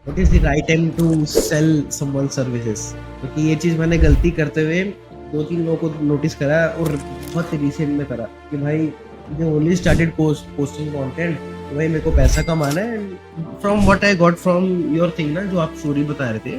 What is the right time to sell someone services? क्योंकि ये चीज मैंने गलती करते हुए 2-3 लोगों को नोटिस करा और बहुत रिसेंट में करा कि भाई they only started posting content, भाई मेरे को पैसा कमाना है। From what I got from your thing ना, जो आप स्टोरी बता रहे थे,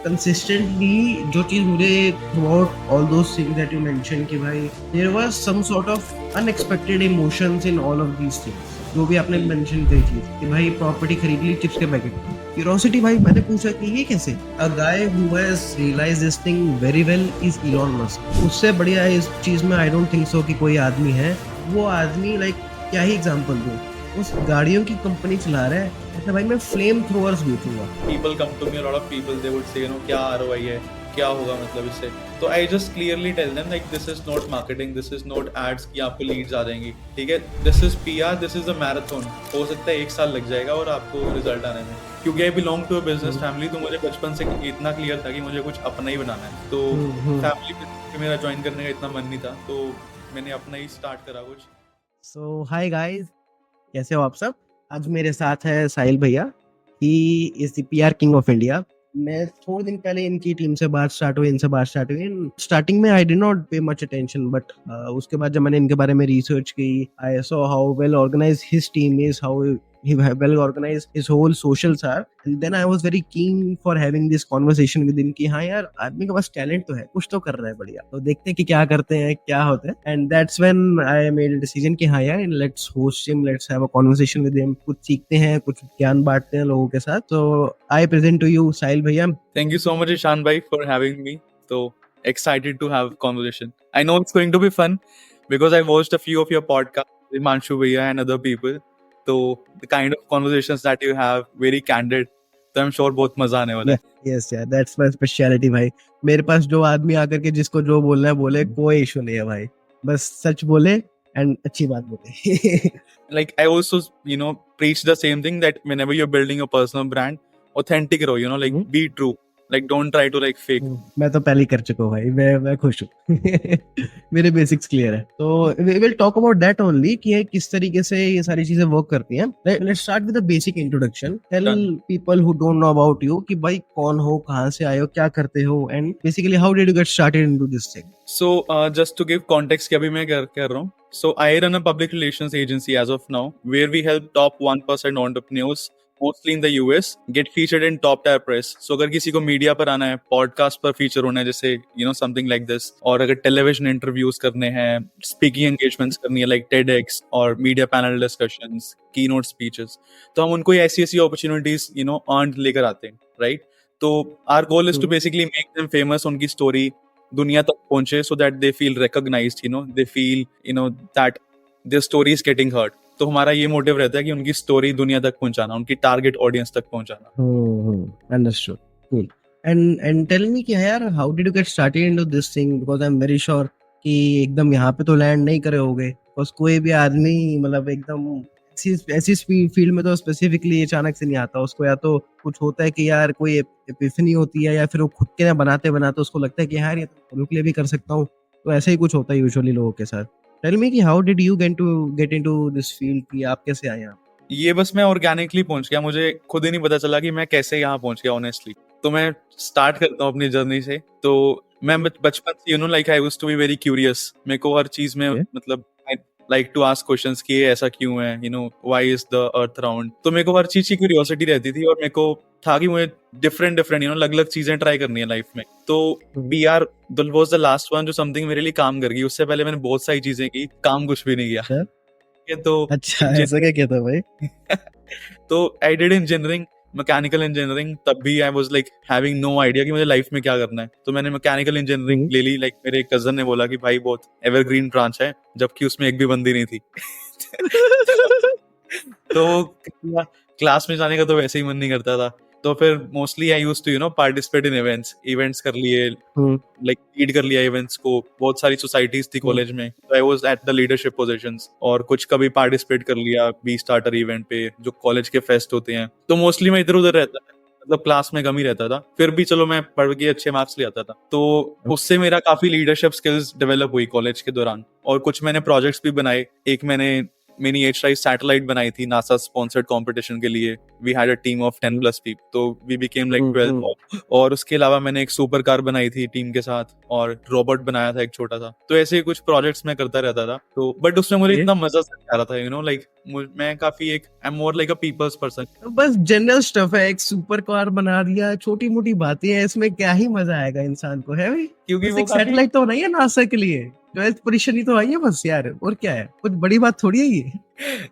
कंसिस्टेंटली जो चीज मुझे throughout all those things that you mention कि भाई there was some sort of unexpected emotions in all of these things, जो भी आपने मेंशन करी चीज कि भाई प्रॉपर्टी खरीद ली चिप्स के पैकेट। क्यूरोसिटी भाई मैंने पूछा कि ये कैसे? A guy who has realised this thing very well is Elon Musk. उससे बढ़िया इस चीज में आई डोंट थिंक सो कि कोई आदमी है। वो आदमी लाइक क्या ही एग्जांपल दूं, उस गाड़ियों की कंपनी चला रहा है, मतलब भाई मैं फ्लेम थ्रोअर्स बेचूंगा। People come to me, a lot of people, they would say, क्या ROI है, क्या होगा मतलब इससे। तो I just clearly tell them like this is not marketing, this is not ads कि आपको लीड्स आ जाएंगी, ठीक है। This is PR, this is a marathon. हो सकता है 1 साल लग जाएगा और आपको रिजल्ट आने में, क्योंकि I belong to a business family. तो मुझे बचपन से इतना क्लियर था कि मुझे कुछ अपना ही बनाना है। तो फैमिली बिजनेस मेरा ज्वाइन करने का इतना मन नहीं था, तो मैंने अपना ही स्टार्ट करा कुछ। सो हाय गाइस, कैसे हो आप सब? आज मेरे साथ है साहिल भैया, he is the PR king of India. मैं थोड़े दिन पहले इनकी टीम से बात स्टार्ट हुई, इनसे बात स्टार्ट हुई। स्टार्टिंग में I did not pay much attention, but उसके बाद जब मैंने इनके बारे में रिसर्च की, I saw how well organised his team is, how he well organized his whole socials are, and then I was very keen for having this conversation with him कि हाँ यार आदमी के पास टैलेंट तो है, कुछ तो कर रहा है बढ़िया, तो देखते हैं कि क्या करते हैं, क्या होता है। And that's when I made a decision कि हाँ यार let's host him, let's have a conversation with him, कुछ सीखते हैं, कुछ ज्ञान बांटते हैं लोगों के साथ। तो आई प्रेजेंट टू यू साहिल भैया। Thank you so much, Ishan bhai, for having me. So excited to have a conversation. I know it's going to be fun because I watched a few of your podcasts with Manshu Bhaiya and other people. So the kind of conversations that you have, very candid. तो I'm sure बहुत मजा आने वाला है। Yes यार, that's my speciality भाई। मेरे पास जो आदमी आकर के जिसको जो बोलना है बोले, कोई इशू नहीं है भाई, बस सच बोले एंड अच्छी बात बोले। Like I also, preach the same thing that whenever you're building a personal brand, authentic रहो, like be true. Like don't try to like fake. मैं तो पहले ही कर चुका हूँ भाई, मैं खुश हूँ। मेरे बेसिक्स क्लियर है। तो we will talk about that only कि ये किस तरीके से ये सारी चीजें वर्क करती हैं। Let's start with a basic introduction. Tell people who don't know about you कि भाई कौन हो, कहाँ से आए हो, क्या करते हो, and basically how did you get started into this thing? So just to give context कि अभी मैं कर रहा हूँ. So I run a public relations agency as of now, where we help top 1% entrepreneurs, mostly in the US, get featured in top tier press. So अगर किसी को media पर आना है, पॉडकास्ट पर फीचर होना है, जैसे something like this, और अगर टेलीविजन इंटरव्यूज करने हैं, स्पीकिंग एंगेजमेंट्स करनी है लाइक TEDx और मीडिया पैनल डिस्कशंस, की नोट स्पीचेस, तो हम उनको ऐसी ऐसी अपॉर्चुनिटीज अर्न लेकर आते हैं, राइट? तो our goal is to basically make them famous, उनकी स्टोरी दुनिया तक पहुंचे, so that they feel recognized, they feel that their story is getting heard. तो हमारा ये मोटिव रहता है कि उनकी स्टोरी दुनिया तक पहुंचाना, उनकी टारगेट ऑडियंस तक पहुंचाना। Understood, cool. And tell me कि यार how did you get started into this thing, because I am very sure कि एकदम यहाँ पे तो लैंड नहीं करे होगे, बस कोई भी आदमी मतलब एकदम ऐसी फील्ड में तो स्पेसिफिकली अचानक से नहीं आता। उसको या तो कुछ होता है कि यार कोई एपिफनी होती है, या फिर वो खुद के ना बनाते बनाते उसको लगता है कि यार ये तो लोगों के लिए भी कर सकता हूँ। तो ऐसा ही कुछ होता है यूजुअली लोगों के साथ। टेल मी कि how did you get into this field, कि आप कैसे आए यहाँ? ये बस मैं ऑर्गेनिकली पहुंच गया, मुझे खुद ही नहीं पता चला कि मैं कैसे यहाँ पहुंच गया ऑनेस्टली। तो मैं स्टार्ट करता हूँ अपनी जर्नी से। तो मैं बचपन से like I used to be very curious. मेरे को हर चीज में मतलब लाइक टू आस्क क्वेश्चंस कि ये ऐसा क्यों है, why is the earth round. तो मेरे को हर चीज की क्यूरियोसिटी रहती थी, और मेरे को था कि मुझे डिफरेंट अलग अलग चीजें ट्राई करनी है लाइफ में। तो PR was the last one जो समथिंग मेरे लिए काम कर गई। उससे पहले मैंने बहुत सारी चीजें की, काम कुछ भी नहीं किया। ये तो अच्छा, ऐसा क्या कहता भाई? तो I did engineering, mechanical engineering. तब भी I was like having no idea कि मुझे लाइफ में क्या करना है। तो मैंने मैकेनिकल इंजीनियरिंग ले ली। लाइक मेरे कजन ने बोला कि भाई बहुत एवरग्रीन ब्रांच है, जबकि उसमें एक भी बंदी नहीं थी। तो क्लास में जाने का तो वैसे ही मन नहीं करता था। तो फिर mostly I used to participate in events कर लिए, लाइक लीड कर लिया इवेंट्स को। बहुत सारी सोसाइटीज थी कॉलेज में, तो I was at the leadership positions. और कुछ कभी पार्टिसिपेट कर लिया बी स्टार्टर इवेंट पे, जो कॉलेज के फेस्ट होते हैं। तो मोस्टली मैं इधर उधर रहता था, मतलब क्लास में कम ही रहता था। फिर भी चलो मैं पढ़ के अच्छे मार्क्स ले आता था। तो उससे मेरा काफी लीडरशिप स्किल्स डेवलप हुई कॉलेज के दौरान। और कुछ मैंने प्रोजेक्ट्स भी बनाए। एक मैंने मिनी एच सैटेलाइट बनाई थी नासा स्पॉन्सर्ड कंपटीशन के लिए. We had a team of 10 plus people, तो वी बिकेम लाइक 12. और उसके अलावा मैंने एक सुपर कार बनाई थी टीम के साथ, और रोबोट बनाया था एक छोटा सा. तो ऐसे ही कुछ प्रोजेक्ट्स मैं करता रहता था. तो बट उसमें मुझे इतना मजा आ रहा था, यू नो, लाइक मैं काफी एक I am more like a people's person. बस जनरल स्टफ है, एक सुपर कार बना दिया, छोटी मोटी बातें हैं, इसमें क्या ही मजा आएगा इंसान को, है भाई? क्योंकि बस वो एक सैटेलाइट तो बनाई है नासा के लिए, 12th पोजीशन ही तो आई है बस यार, और क्या है, कुछ बड़ी बात थोड़ी है ये.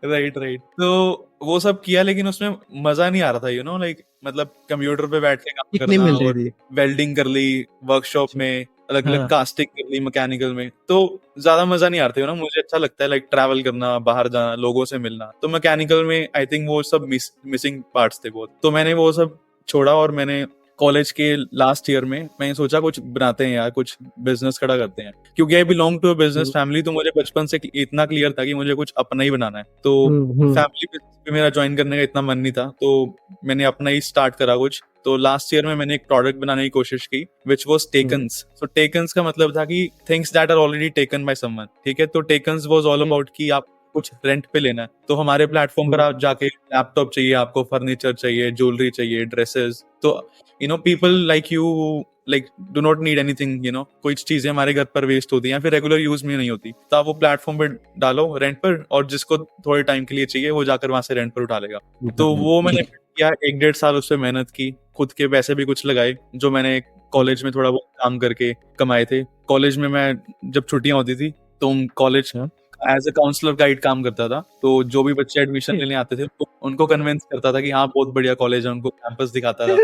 Right right. तो वो सब किया, लेकिन उसमें मजा नहीं आ रहा था, यू नो, लाइक मतलब कंप्यूटर पे बैठ के काम कितनी करना, मिल रही और थी? वेल्डिंग कर ली वर्कशॉप में, अलग अलग हाँ. कास्टिंग कर ली मैकेनिकल में, तो ज्यादा मजा नहीं आता, यू नो. मुझे अच्छा लगता है लाइक ट्रैवल करना, बाहर जाना, लोगों से मिलना. तो मैकेनिकल में आई थिंक वो सब मिसिंग पार्ट्स थे बहुत. तो मैंने वो सब छोड़ा, और मैंने कॉलेज के लास्ट ईयर में मैंने सोचा कुछ बनाते हैं यार, कुछ बिजनेस खड़ा करते हैं. क्योंकि I belong to a business family, तो मुझे बचपन से इतना क्लियर था कि मुझे कुछ अपना ही बनाना है. तो फैमिली बिजनेस पे मेरा ज्वाइन करने का इतना मन नहीं था, तो मैंने अपना ही स्टार्ट करा कुछ. तो लास्ट ईयर में मैंने एक प्रोडक्ट बनाने की कोशिश की, विच वॉज टेकन्स. सो टेकन्स का मतलब था कि things that are already taken by someone. ठीक है, तो टेकन्स वॉज ऑल अबाउट कि आप कुछ रेंट पे लेना है, तो हमारे प्लेटफॉर्म पर आप जाके लैपटॉप चाहिए, आपको फर्नीचर चाहिए, ज्वेलरी चाहिए, ड्रेसेस, तो you know people like you like do not need anything, you no. कुछ चीजें हमारे घर पर वेस्ट होती हैं या फिर रेगुलर यूज में नहीं होती, तो आप वो प्लेटफॉर्म पे डालो रेंट पर, और जिसको थोड़े टाइम के लिए चाहिए वो जाकर वहां से रेंट पर उठा लेगा. तो वो मैंने किया, 1-1.5 साल उस पर मेहनत की, खुद के पैसे भी कुछ लगाए जो मैंने कॉलेज में थोड़ा बहुत काम करके कमाए थे. कॉलेज में मैं जब छुट्टियां होती थी तो college as a counsellor guide काम करता था. तो जो भी बच्चे एडमिशन लेने आते थे उनको कन्विंस करता था कि हाँ बहुत बढ़िया कॉलेज है, उनको कैंपस दिखाता था.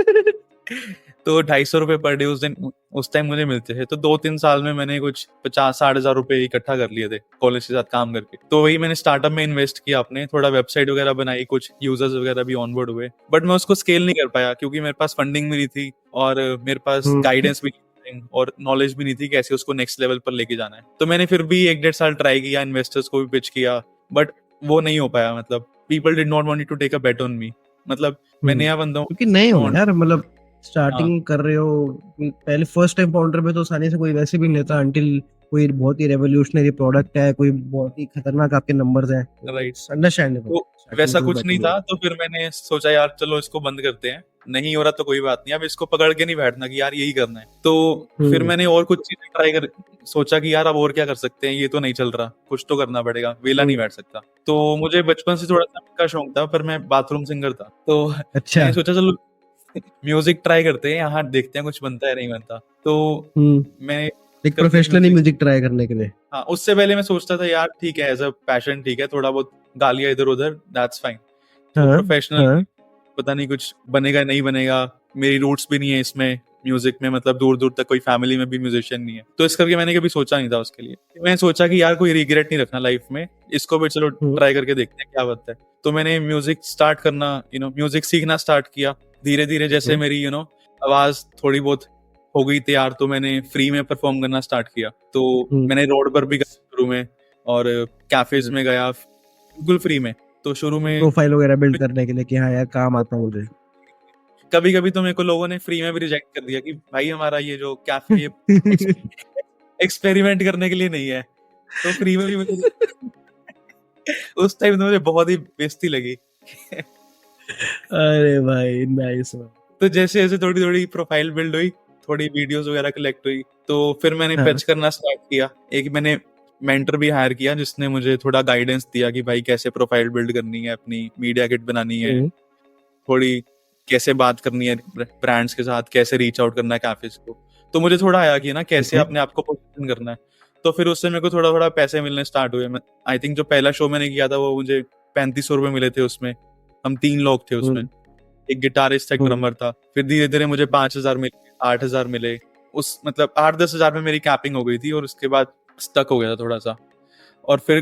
तो 250 रुपए पर डे उस टाइम मुझे मिलते थे. तो 2-3 साल में मैंने कुछ 50-60 हजार रुपए इकट्ठा कर लिए थे कॉलेज के साथ काम करके. तो वही मैंने स्टार्टअप में इन्वेस्ट किया अपने, थोड़ा वेबसाइट वगैरह बनाई, कुछ यूजर्स वगैरह भी ऑनबोर्ड हुए. बट मैं उसको स्केल नहीं कर पाया क्योंकि मेरे पास फंडिंग भी नहीं थी, और मेरे पास गाइडेंस भी नहीं थी, और नॉलेज भी नहीं थी कैसे उसको नेक्स्ट लेवल पर लेके जाना है. तो मैंने फिर भी 1-1.5 साल ट्राई किया, इन्वेस्टर्स को भी पिच किया, बट वो नहीं हो पाया. मतलब people did not want to take a bet on me. मतलब मैं नया बंदा हूँ, क्योंकि नए हो यार, मतलब स्टार्टिंग कर रहे हो, पहले फर्स्ट टाइम फाउंडर पे तो आसानी से कोई वैसे भी नहीं लेता, अंटिल कोई बहुत ही रेवोल्यूशनरी प्रोडक्ट है, कोई बहुत ही खतरनाक आपके नंबर्स हैं. राइट. अंडरस्टैंडेबल. तो वैसा कुछ नहीं था, तो फिर मैंने सोचा यार चलो इसको बंद करते हैं, नहीं हो रहा तो कोई बात नहीं, अब इसको पकड़ के नहीं बैठना कि यार यही करना है. तो फिर मैंने और कुछ चीजें ट्राई कर सोचा कि यार अब और क्या कर सकते हैं, ये तो नहीं चल रहा, कुछ तो करना पड़ेगा, वेला नहीं बैठ सकता. तो मुझे बचपन से थोड़ा सा का शौक था, पर मैं बाथरूम सिंगर था. तो अच्छा. मैंने सोचा चलो म्यूजिक ट्राई करते हैं, यहाँ देखते हैं कुछ बनता है नहीं बनता. तो मैं एक प्रोफेशनली म्यूजिक ट्राई करने के लिए. हाँ, उससे पहले मैं सोचता था यार ठीक है एज अ पैशन, ठीक है थोड़ा बहुत गालियां इधर उधर, दैट्स फाइन. तो प्रोफेशनल पता नहीं कुछ बनेगा नहीं बनेगा, मेरी रूट्स भी नहीं है इसमें म्यूजिक में, मतलब दूर दूर तक कोई फैमिली में भी म्यूजिशियन नहीं है, तो इस करके मैंने कभी सोचा नहीं था उसके लिए. मैंने सोचा कि यार कोई रिग्रेट नहीं रखना लाइफ में, इसको भी चलो ट्राई करके देखते हैं क्या बनता है. तो मैंने म्यूजिक स्टार्ट करना, यू नो, म्यूजिक सीखना स्टार्ट किया धीरे धीरे. जैसे मेरी यू नो आवाज थोड़ी बहुत हो गई तैयार, तो मैंने फ्री में परफॉर्म करना स्टार्ट किया. तो मैंने रोड पर भी गया शुरू में, और कैफेज में गया बिल्कुल फ्री में. तो शुरू में प्रोफाइल वगैरह बिल्ड करने के लिए कि हाँ यार काम आता है मुझे. कभी कभी तो मेरे को लोगों ने फ्री में भी रिजेक्ट कर दिया कि भाई हमारा ये जो कैफे एक्सपेरिमेंट करने के लिए नहीं है, तो फ्री में भी मुझे उस टाइम तो मुझे बहुत ही बेइज्जती लगी. अरे भाई नाइस. तो जैसे जैसे थोड़ी थोड़ी प्रोफाइल बिल्ड हुई, थोड़ी वीडियोस वगैरह कलेक्ट हुई, तो फिर मैंने पिच करना स्टार्ट किया. एक मैंने मेंटर भी हायर किया जिसने मुझे थोड़ा गाइडेंस दिया कि भाई कैसे प्रोफाइल बिल्ड करनी है, अपनी मीडिया किट बनानी है, थोड़ी कैसे बात करनी है ब्रांड्स के साथ, कैसे रीच आउट करना है कैफेज को. तो मुझे थोड़ा आया कि ना कैसे अपने आप को पोजीशन करना है. तो फिर उससे मेरे को थोड़ा थोड़ा पैसे मिलने स्टार्ट हुए. आई थिंक जो पहला शो मैंने किया था वो मुझे 3500 रुपए मिले थे. उसमें हम 3 लोग थे उसमें, एक गिटारिस्ट एक ड्रमर था. फिर धीरे धीरे मुझे 5000 मिले, 8000 मिले. उस मतलब 8-10 हजार में मेरी कैपिंग हो गई थी, और उसके बाद स्टक हो गया था थोड़ा सा. और फिर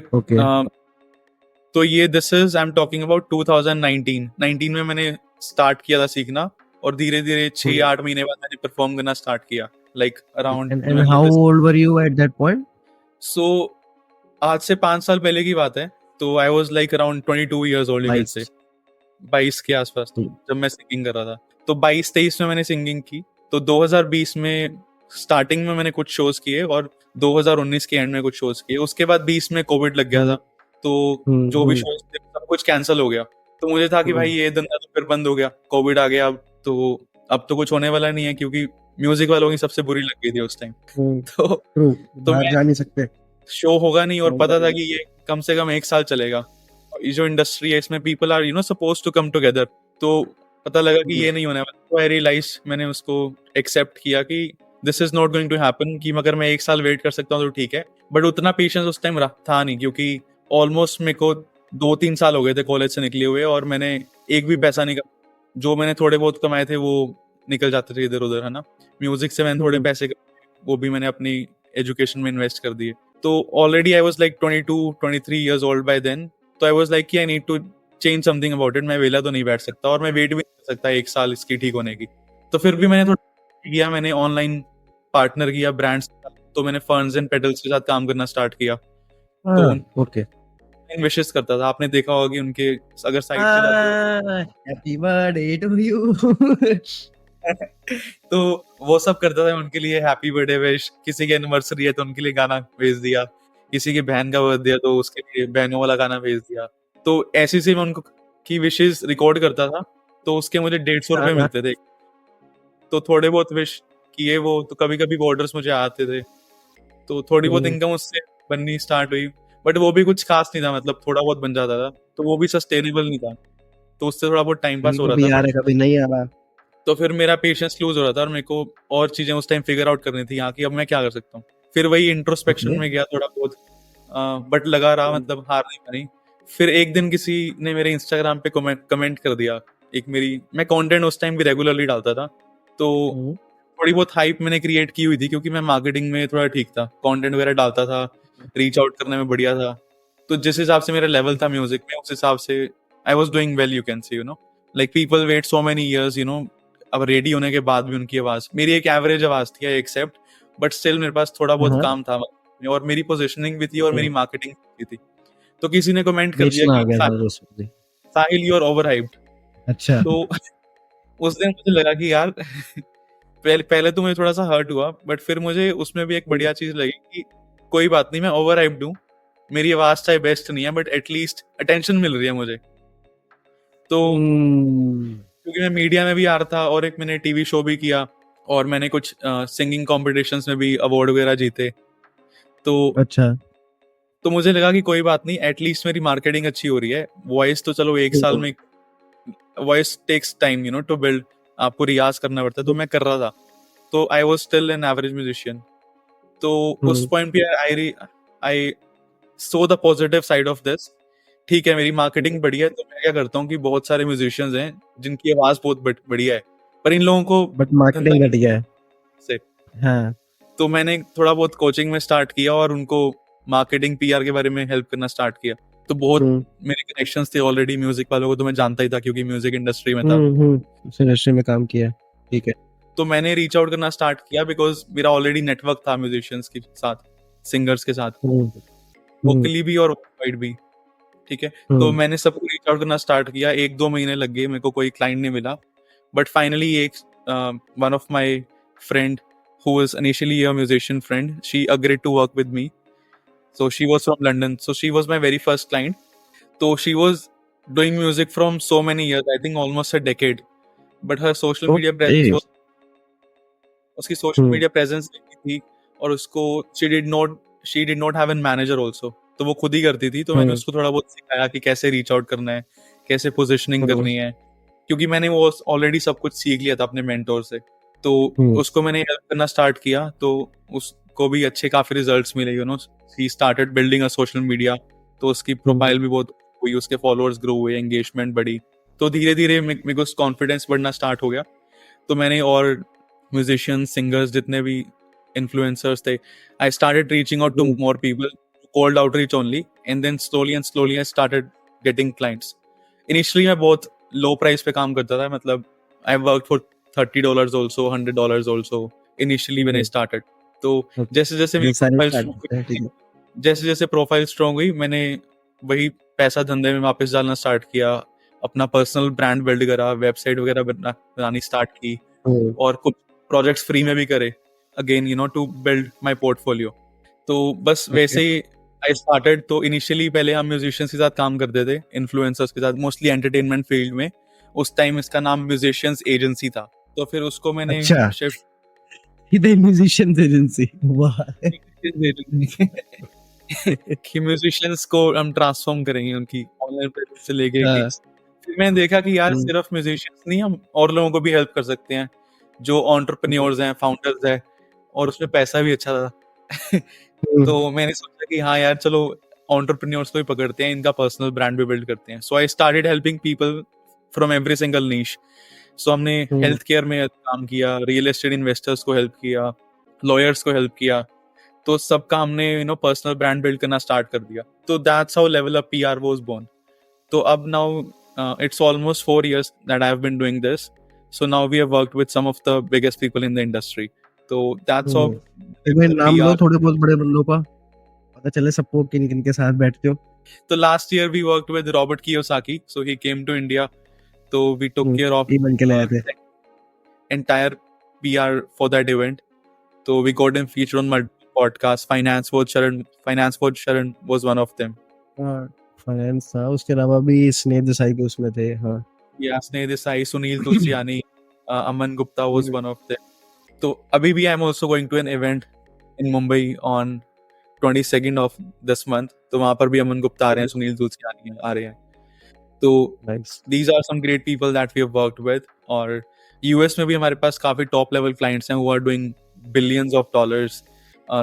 तो ये this is I am talking about 2019 में मैंने स्टार्ट किया था सीखना, और धीरे धीरे 6-8 महीने बाद मैंने परफॉर्म करना स्टार्ट किया, like around. And how old were you at that point? So आज से 5 साल पहले की बात है. तो I was like around 22 years old, you can say 22 के आसपास जब मैं सिंगिंग कर रहा था. तो 22-23 में मैंने सिंगिंग की. तो 2020 में स्टार्टिंग में मैंने कुछ शोज किए, और 2019 के एंड में कुछ शोज किए. उसके बाद 20 में कोविड लग गया था, तो हम्म, जो भी शोज थे सब कुछ कैंसिल हो गया। तो मुझे था कि भाई ये धंधा तो फिर बंद हो गया, कोविड आ गया, अब तो कुछ होने वाला नहीं है, क्योंकि म्यूजिक वालों की सबसे बुरी लग गई थी उस टाइम। तो ट्रू, तो बाहर मैं जा नहीं सकते। शो होगा नहीं, और पता था ऑनलाइन। कि ये कम से कम 1 साल चलेगा। ये जो इंडस्ट्री है इसमें people are suppose to come together. तो पता लगा कि ये नहीं होने वाला, तो आई रियलाइज, मैंने उसको एक्सेप्ट किया कि this is not going to happen, कि अगर मैं 1 साल वेट कर सकता हूँ तो ठीक है। बट उतना पेशेंस उस टाइम था नहीं, क्योंकि ऑलमोस्ट मेरे को 2-3 साल हो गए थे कॉलेज से निकले हुए, और मैंने एक भी पैसा नहीं, जो मैंने थोड़े बहुत कमाए थे वो निकल जाते थे इधर उधर, है ना। म्यूजिक से मैंने थोड़े पैसे वो भी मैंने अपनी एजुकेशन में इन्वेस्ट कर दिए। तो already I was like 22-23 years old by then. तो आई वाज लाइक कि I need to change something about it. मैं वेला तो नहीं बैठ सकता, और मैं वेट भी नहीं कर सकता 1 साल इसकी ठीक होने की। तो फिर भी मैंने थोड़ा किया, मैंने ऑनलाइन पार्टनर किया ब्रांड्स। तो मैंने फर्न्स एंड पेडल्स के साथ काम करना स्टार्ट किया। तो ओके। विशेष करता था, आपने देखा होगा कि उनके अगर साइट पे जाते हैप्पी बर्थडे टू यू। तो वो सब करता था उनके लिए, हैप्पी बर्थडे विश, किसी की एनिवर्सरी है तो उनके लिए गाना भेज दिया, किसी की बहन का बर्थडे है तो उसके लिए बहनों वाला गाना भेज दिया। तो ऐसी से मैं उनको की विशेष रिकॉर्ड करता था, तो उसके मुझे 150 रुपए मिलते थे। तो थोड़े बहुत विश किए वो, तो कभी कभी ऑर्डर्स मुझे आते थे, तो थोड़ी बहुत इनकम उससे बननी स्टार्ट हुई। बट वो भी कुछ खास नहीं था, मतलब थोड़ा बहुत बन जाता था, तो वो भी सस्टेनेबल नहीं था। तो उससे थोड़ा बहुत टाइम पास हो रहा कभी था। आ रहा, कभी नहीं आ रहा। तो फिर मेरा पेशेंस लूज हो रहा था, और मेरे को और चीजें उस टाइम फिगर आउट करनी थी यहाँ की, अब मैं क्या कर सकता हूँ। फिर वही इंट्रोस्पेक्शन में गया थोड़ा बहुत, बट लगा रहा, मतलब हार नहीं मानी। फिर एक दिन किसी ने मेरे इंस्टाग्राम पे कमेंट कर दिया। मैं कंटेंट उस टाइम भी रेगुलरली डालता था, तो थोड़ी बहुत हाइप मैंने क्रिएट की हुई थी, क्योंकि मैं मार्केटिंग में थोड़ा ठीक था, कंटेंट वगैरह डालता था, रीच आउट करने में बढ़िया था। तो जिस हिसाब से मेरा लेवल था म्यूजिक में, उस हिसाब से I was doing well, you can see, like people wait so many years, अब रेडी होने के बाद भी उनकी आवाज, मेरी एक एवरेज आवाज थी, आई एक्सेप्ट, बट स्टिल मेरे पास थोड़ा बहुत काम था, और मेरी पोजिशनिंग भी थी, और मेरी मार्केटिंग भी थी। तो किसी ने कमेंट कर दिया बेचना आ कि गया था उसमें। साहिल यू आर ओवर हाइप्ड। अच्छा। तो उस दिन मुझे लगा कि यार पहले तो मुझे थोड़ा सा हर्ट हुआ, बट फिर मुझे उसमें भी एक बढ़िया चीज लगी कि कोई बात नहीं, मैं ओवर हाइप्ड हूँ, मेरी आवाज चाहे बेस्ट नहीं है, बट एटलीस्ट अटेंशन मिल रही है मुझे। तो क्योंकि मैं मीडिया में भी आ रहा था, और एक मैंने टीवी शो भी किया, और मैंने कुछ सिंगिंग कॉम्पिटिशन्स में भी अवार्ड वगैरह जीते। तो अच्छा। तो मुझे लगा कि कोई बात नहीं, एटलीस्ट मेरी मार्केटिंग अच्छी हो रही है। वॉइस तो चलो 1 साल में, voice takes time to build, आपको रियाज करना पड़ता है, तो मैं कर रहा था। तो I was still an average musician. तो उस पॉइंट पे I saw the positive side of this. ठीक है, मेरी मार्केटिंग बढ़िया है, तो मैं क्या करता हूँ कि बहुत सारे म्यूजिशियंस हैं जिनकी आवाज बहुत बढ़िया है, पर इन लोगों को बट मार्केटिंग घटिया है। से। हाँ। तो मैंने थोड़ा बहुत कोचिंग में स्टार्ट किया, और उनको मार्केटिंग पीआर के बारे में हेल्प करना स्टार्ट किया। तो बहुत मेरे कनेक्शंस थे ऑलरेडी, म्यूजिक वालों को तो मैं जानता ही था, क्योंकि म्यूजिक इंडस्ट्री में था। उस इंडस्ट्री में काम किया। ठीक है। तो मैंने रीच आउट करना स्टार्ट किया, बिकॉज मेरा ऑलरेडी नेटवर्क था म्यूजिशियंस के साथ, सिंगर्स के साथ, वोकली भी और वाइड भी। ठीक है, तो मैंने सबको रीच आउट करना स्टार्ट किया। 1-2 महीने लग गए, मेरे को कोई क्लाइंट नहीं मिला, बट फाइनली एक one of my friend who was initially a musician friend, she agreed to work with me. So she was from London, so she was my very first client. So she was doing music from so many years, I think almost a decade, but her social media presence was, उसकी social media presence थी, और उसको she did not have a manager also, तो वो खुद ही करती थी। तो मैंने उसको थोड़ा बहुत सिखाया कि कैसे रीच आउट करना है, कैसे पोजीशनिंग करनी है, क्योंकि मैंने वो ऑलरेडी सब कुछ सीख लिया था अपने मेंटोर से। तो उसको मैंने हेल्प करना स्टार्ट किया, तो उसको भी अच्छे काफी रिजल्ट्स मिले, she started building a social media. तो उसकी प्रोफाइल भी बहुत हुई, उसके फॉलोअर्स ग्रो हुए, एंगेजमेंट बढ़ी। तो धीरे धीरे मेरे को कॉन्फिडेंस बढ़ना स्टार्ट हो गया। तो मैंने और म्यूजिशियंस, सिंगर्स, जितने भी इन्फ्लुएंसर्स थे, I started reaching out to more people, cold outreach only, and then slowly I started getting clients. Initially मैं बहुत low price पे काम करता था, मतलब I worked for $30 also, $100 also initially when I started. तो जैसे जैसे प्रोफाइल स्ट्रॉन्ग हुई, मैंने वही पैसा धंधे में वापस डालना स्टार्ट किया, अपना पर्सनल ब्रांड बिल्ड करा, वेबसाइट वगैरह बनानी स्टार्ट की, और कुछ प्रोजेक्ट्स फ्री में भी करे, again to build my portfolio. तो बस वैसे ही आई स्टार्टेड, तो इनिशियली पहले हम म्यूजिशियंस के साथ काम करते थे, इन्फ्लुएंसर्स के साथ, मोस्टली एंटरटेनमेंट फील्ड में। उस टाइम इसका नाम म्यूजिशियंस एजेंसी था, तो फिर उसको मैंने अच्छा, शिफ्ट सीधे म्यूजिशियंस एजेंसी, वाह। कि म्यूजिशियंस को हम ट्रांसफॉर्म करेंगे उनकी ऑनलाइन प्रेजेंस से लेके हाँ, gigs। फिर मैंने देखा कि यार हम्म, सिर्फ म्यूजिशियंस नहीं, हम और लोगों को भी हेल्प कर सकते हैं जो एंटरप्रेन्योर्स हैं, फाउंडर्स हैं, और उसमें पैसा भी अच्छा था। हम्म, तो मैंने सोचा कि हाँ यार चलो एंटरप्रेन्योर्स को ही पकड़ते हैं, इनका पर्सनल ब्रांड भी बिल्ड करते हैं। So I started helping people from every single niche. सो हमने हम्म, हेल्थ केयर में काम किया, रियल एस्टेट इन्वेस्टर्स को हेल्प किया, लॉयर्स को हेल्प किया, तो सबका हमने पर्सनल ब्रांड बिल्ड करना स्टार्ट कर दिया। तो that's how level up PR was born. तो अब now it's almost 4 years that I've been doing this. So now we have worked with some of the biggest people in the industry. So that's how एक बार नाम लो PR. थोड़े बहुत बड़े बंदों का, पता चले सबको किन किन के साथ बैठते हो। So last year we worked with Robert Kiyosaki. So he came to India. So we took care of ये बन के लाए थे। entire PR for that event. So we got him featured on multiple podcasts. Finance for Sharon was one of them. हाँ, finance था, उसके अलावा भी स्नेह देसाई भी उसमें थे। हाँ, Yeah, Sneh Desai, Sunil Tulsiani, Aman Gupta was one of them. तो अभी भी I am also going to an event in Mumbai on 22nd of this month। तो वहां पर भी अमन गुप्ता आ रहे हैं, सुनील तुलसियानी आ रहे हैं। तो nice. these are some great people that we have worked with। और यूएस में भी हमारे पास काफी टॉप लेवल क्लाइंट्स हैं who are doing billions of dollars।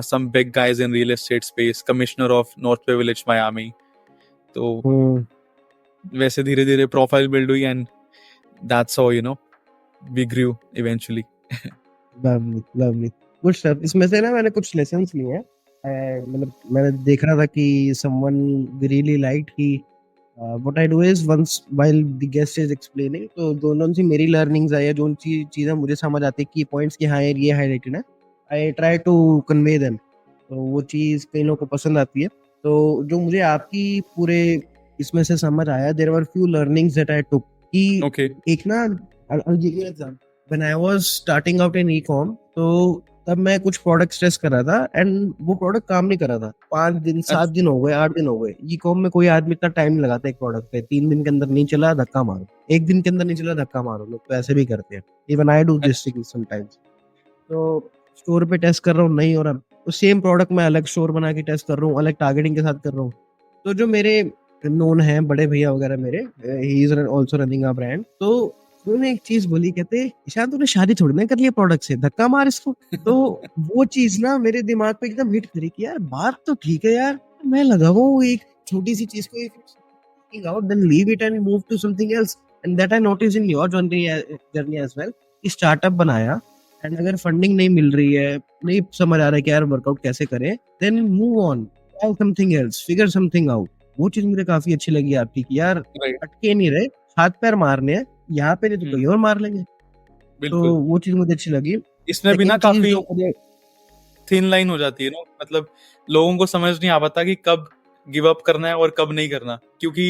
Some big guys in real estate space, commissioner of North Bay Village, Miami। तो वैसे धीरे धीरे प्रोफाइल बिल्ड हुई and that's how we grew eventually। Lovely lovely, good stuff. इसमें से ना मैंने कुछ लेसन्स लिए हैं। मतलब मैंने देख रहा था कि समवन रियली लाइक्ड कि what I do is once while the guest is explaining, तो दोनों से मेरी लर्निंग्स आई है, जो चीज़ें मुझे समझ आती है की पॉइंट्स की हाँ यार ये हाईलाइटेड है, I try to convey them. तो वो चीज़ कई लोगों को पसंद आती है। तो जो मुझे आपकी पूरे इसमें से समझ आया, there were few learnings that I took कि Okay। एक ना, I'll give you an example. When I was starting out in e-com, तो तब मैं कुछ प्रोडक्ट्स टेस्ट कर रहा था एंड वो प्रोडक्ट काम नहीं कर रहा था। 5 दिन 7 दिन हो गए, 8 दिन हो गए। ई-कॉम में कोई आदमी इतना टाइम नहीं लगाता एक प्रोडक्ट पे। 3 दिन के अंदर नहीं चला धक्का मारो, 1 दिन के अंदर नहीं चला धक्का मारो, लोग तो ऐसे भी करते हैं। Even I do this thing sometimes. तो स्टोर पे टेस्ट कर रहा हूँ, नहीं हो रहा, तो सेम प्रोडक्ट मैं अलग स्टोर बना के टेस्ट कर रहा हूँ, अलग टारगेटिंग के साथ कर रहा हूँ। तो जो मेरे नोन है बड़े भैया वगैरह मेरे, he is also running a brand, तो उन्होंने एक चीज बोली, कहते ईशान तूने शादी थोड़ी ना कर लिया प्रोडक्ट से, धक्का मार इसको। तो वो चीज ना मेरे दिमाग पे एकदम हिट करी कि यार बात तो ठीक है यार, मैं लगा हूँ एक छोटी सी चीज को out then leave it and move to something else. And that I notice in your journey as well. Startup बनाया एंड अगर फंडिंग नहीं मिल रही है, नहीं समझ आ रहा है कि यार वर्कआउट कैसे करें, then move on, try something else, figure something out. वो चीज मुझे काफी अच्छी लगी आपकी कि यार Right। अटके नहीं रहे, हाथ पैर मारने हैं यहाँ पे, नहीं तो कहीं और मार लेंगे। तो बिल्कुल। वो चीज मुझे अच्छी लगी। इसमें भी ना Second चीज काफी जो मुझे थिन लाइन हो जाती है ना, मतलब लोगों को समझ नहीं आ पाता कि कब गिव अप करना है और कब नहीं करना। क्योंकि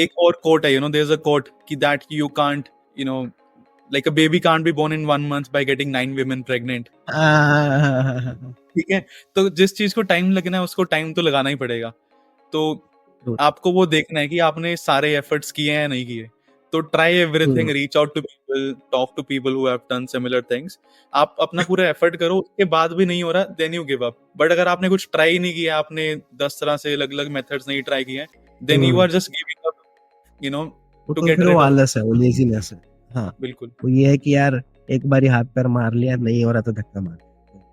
एक और कोट है, देयर इज अ कोट कि that you can't, like a baby can't be born in 1 month by getting 9 women pregnant। ठीक है, तो जिस चीज को टाइम लगना है उसको टाइम तो लगाना ही पड़ेगा। तो आपको वो देखना है कि आपने सारे एफर्ट्स किए हैं या नहीं किए। तो try everything, reach out to people, talk to people who have done similar things. आप अपना पूरा एफर्ट करो, उसके बाद भी नहीं हो रहा, then you give up. But अगर आपने कुछ ट्राई नहीं किया, आपने 10 तरह से अलग अलग मेथड्स नहीं ट्राई किए, then you are just giving up, वो टू तो गेट फिर रिड वो ऑफ। आलस है, वो लेजीनेस है। हाँ, बिल्कुल। वो ये है कि यार एक बार हाथ पैर मार लिया, नहीं हो रहा तो धक्का मार,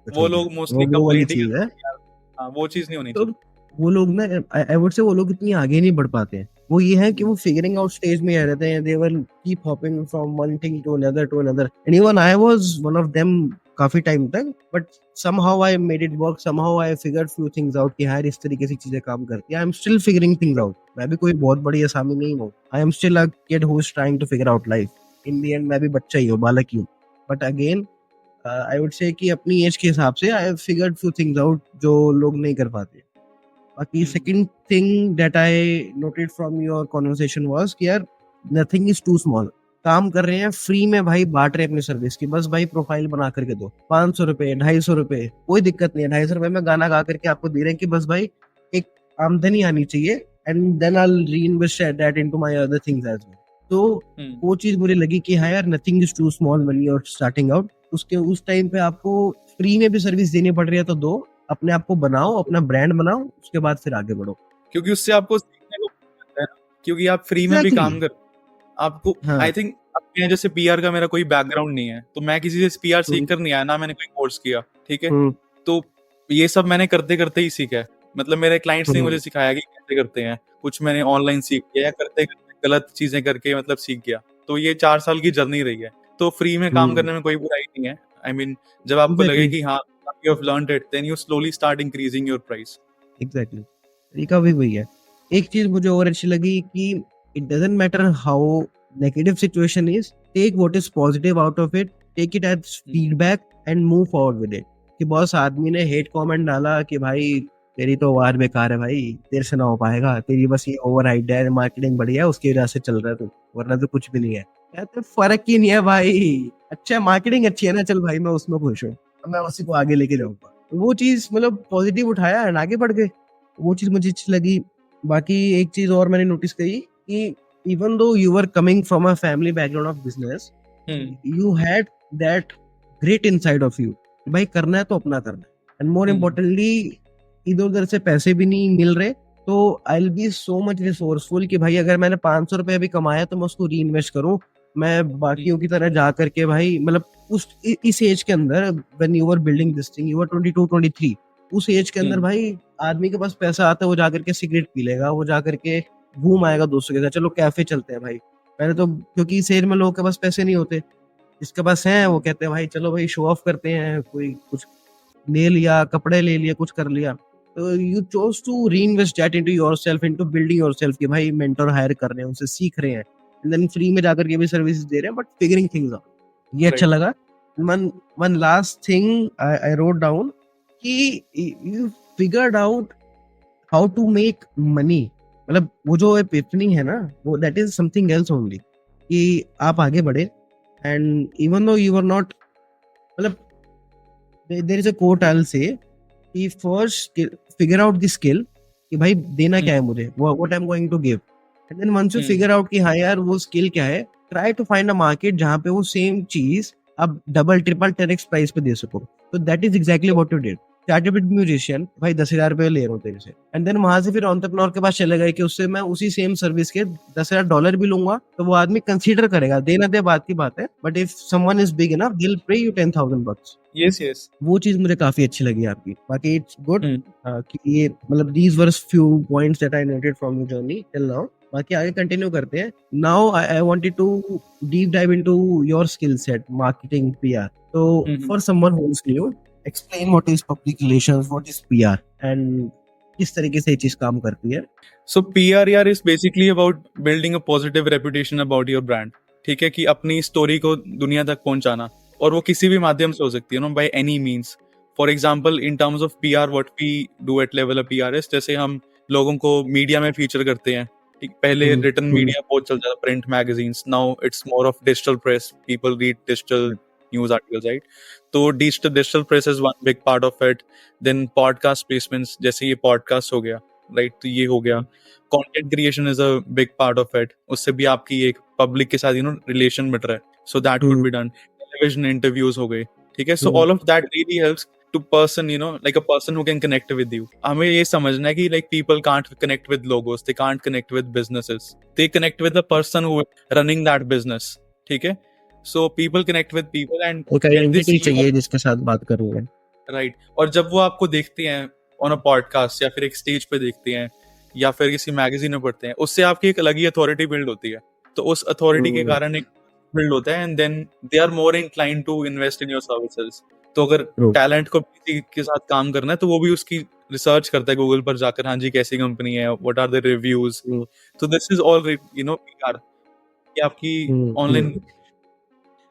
कुछ वो हो लोग गया। मोस्टली वो वाली कंप्लेंट ही चीज करते है। हैं यार। हाँ, वो चीज नहीं होनी तो चाहिए। वो लोग ना, आई वुड से वो लोग इतनी आगे नहीं बढ़ पाते हैं। वो ये है कि वो फिगरिंग आउट स्टेज में रहते हैं, they will keep hopping from one thing to another and even I was one of them काफी टाइम तक। But somehow I made it work, somehow I figured few things out कि यार इस तरीके से चीजें काम करती है। I am still figuring things out. मैं भी कोई बहुत बड़ी आसामी नहीं हूँ। I am still a kid who is trying to figure out life. In the end मैं भी बच्चा ही हूँ, बालक ही हूँ। बट अगेन आई वुड से कि अपनी एज के हिसाब से I have figured few things out जो लोग नहीं कर पाते। बाकी second thing that I noted from your conversation was कि यार नथिंग इज टू स्मॉल। काम कर रहे हैं फ्री में भाई, बांट रहे हैं अपनी सर्विस की, बस भाई प्रोफाइल बना करके दो। 500 रुपए, 250 रुपए, कोई दिक्कत नहीं है। 250 रुपए में गाना गा करके आपको दे रहे हैं कि बस भाई आमदनी आनी चाहिए, and then I will reinvest that into my other things as well. तो वो चीज मुझे लगी कि हाँ यार, nothing is too small when you're starting out. उसके उस टाइम पे आपको फ्री में भी सर्विस देनी पड़ रही है तो दो, अपने आप को बनाओ, अपना ब्रांड बनाओ, उसके बाद फिर आगे बढ़ो। क्योंकि उससे आपको सीखने को मिलता है ना, क्योंकि आप फ्री में भी Exactly. काम कर आपको हाँ। आई थिंक मैं जैसे पीआर का मेरा कोई बैकग्राउंड नहीं है, तो मैं किसी से पीआर हम्म। सीख कर नहीं आया ना, मैंने कोई कोर्स किया, ठीक है। हम्म। तो ये सब मैंने करते करते ही सीखा है। मतलब मेरे क्लाइंट्स ने हम्म। मुझे सिखाया कि कैसे करते हैं, कुछ मैंने ऑनलाइन सीख लिया या करते करते गलत चीजें करके मतलब सीख गया। तो ये 4 साल की जर्नी रही है। तो फ्री में काम करने में कोई बुराई नहीं है। आई मीन जब आपको लगे Exactly. कि हाँ you have learned it, then you slowly start increasing your price. Exactly, तरीका भी वही है। एक चीज मुझे और अच्छी लगी कि it doesn't matter how negative situation is, take what is positive out of it, take it as feedback and move forward with it. कि बॉस आदमी ने हेट कमेंट डाला कि भाई तेरी तो वार बेकार है भाई, तेरे से ना हो पाएगा, तेरी बस ये ओवर हाइड है, मार्केटिंग बढ़िया है, उसकी वजह से चल रहा है तू, वरना तो कुछ भी नहीं है। कहते फर्क ही नहीं है भाई, अच्छा मार्केटिंग अच्छी है ना, चल भाई मैं उसमें खुश हूँ, मैं उसी को आगे लेके जाऊंगा। वो चीज मतलब पॉजिटिव उठाया एंड आगे बढ़ गए, वो चीज मुझे अच्छी लगी। बाकी एक चीज और मैंने नोटिस करी कि even though you were coming from a family background of business, you had that great inside of you, भाई करना है तो अपना करना है। एंड मोर इम्पोर्टेंटली इधर उधर से पैसे भी नहीं मिल रहे, तो I will be so much resourceful कि भाई अगर मैंने 500 रुपए भी कमाया तो मैं उसको री इन्वेस्ट करूं। मैं बाकियों की तरह जा करके भाई मतलब उस इस एज के अंदर when you were building this thing, you were 22 23, उस एज के अंदर भाई आदमी के पास पैसा आता है, वो जाकर के सिगरेट पी लेगा, वो जाकर के घूम आएगा दोस्तों के साथ, चलो कैफे चलते हैं भाई। पहले तो क्योंकि इस एज में लोगों के पास पैसे नहीं होते, जिसके पास है वो कहते हैं भाई चलो भाई शो ऑफ करते हैं, कोई कुछ ले लिया, कपड़े ले लिया, कुछ कर लिया। तो you chose to reinvest that into yourself, into building yourself कि भाई मेंटर हायर कर रहे हैं, उनसे सीख रहे हैं, एंड देन फ्री में जाकर के भी सर्विसेज दे रहे हैं, बट फिगरिंग थिंग्स आउट। ये अच्छा लगा। One last thing I wrote down कि you figured out how to make money. मतलब वो जो एपिफनी है ना, वो that is something else only, कि आप आगे बढ़े and even though you are not, मतलब there is a quote I will say कि first figure out the skill कि भाई देना क्या है मुझे, what I am going to give, and then once you figure out कि हाँ यार वो स्किल क्या है, try to find a market जहाँ पे वो सेम चीज आप डबल ट्रिपल 10x प्राइस पे दे सको। तो that is exactly what you did. Started with musician, भाई 10,000 रुपए ले रहा हूँ तेरे से, एंड देन वहां से फिर एंटरप्रेन्योर के पास चले गए कि उससे मैं उसी सेम सर्विस के $10,000 भी लूंगा, तो वो आदमी कंसीडर करेगा, देना दे बात की बात है, but if someone is big enough they will pay you $10,000। Yes yes, वो चीज मुझे काफी अच्छी लगी आपकी। बाकी इट्स गुड कि ये मतलब these were few points that I noted from your journey till now. बाकी आगे कंटिन्यू करते हैं। Now I wanted to deep dive into your skill set, marketing, PR. तो for someone who is new, explain what is public relations, what is PR and किस तरीके से ये चीज काम करती है। सो पीआर यार is basically about building a positive reputation about your brand, ठीक है, कि अपनी स्टोरी को दुनिया तक पहुंचाना, और वो किसी भी माध्यम से हो सकती है, no by any means. For example in terms of PR what we do at level of PR is, जैसे हम लोगों को मीडिया में फीचर करते हैं, ठीक, पहले रिटन मीडिया बहुत चलता था, print magazines, now it's more of digital press, people read digital news articles, right. तो digital press is one big part of it. Then podcast placements, जैसे ये पॉडकास्ट हो गया, राइट, तो ये हो गया। Content creation is a big part of it, उससे भी आपकी एक पब्लिक के साथ रिलेशन बन रहा है, so that could be done. Television interviews हो गए, ठीक है, so all of that really helps to person, like a person who can connect with you. हमें ये समझना है कि like people can't connect with logos, they can't connect with businesses, they connect with the person who is running that business, ठीक है। So people connect with people and एक identity चाहिए जिसके साथ बात करनी है, राइट। और जब वो आपको देखते हैं ऑन अ पॉडकास्ट या फिर एक स्टेज पे देखते हैं या फिर किसी मैगजीन में पढ़ते हैं, उससे आपकी एक अलग ही अथॉरिटी बिल्ड होती है। तो उस अथॉरिटी के कारण एक बिल्ड होता है, and then they are more inclined to invest in your services. तो अगर टैलेंट को किसी के साथ काम करना है तो वो भी उसकी रिसर्च करता है गूगल पर जाकर, हाँ जी कैसी कंपनी है, व्हाट आर द रिव्यूज। तो दिस इज ऑल पीआर, ये आपकी online.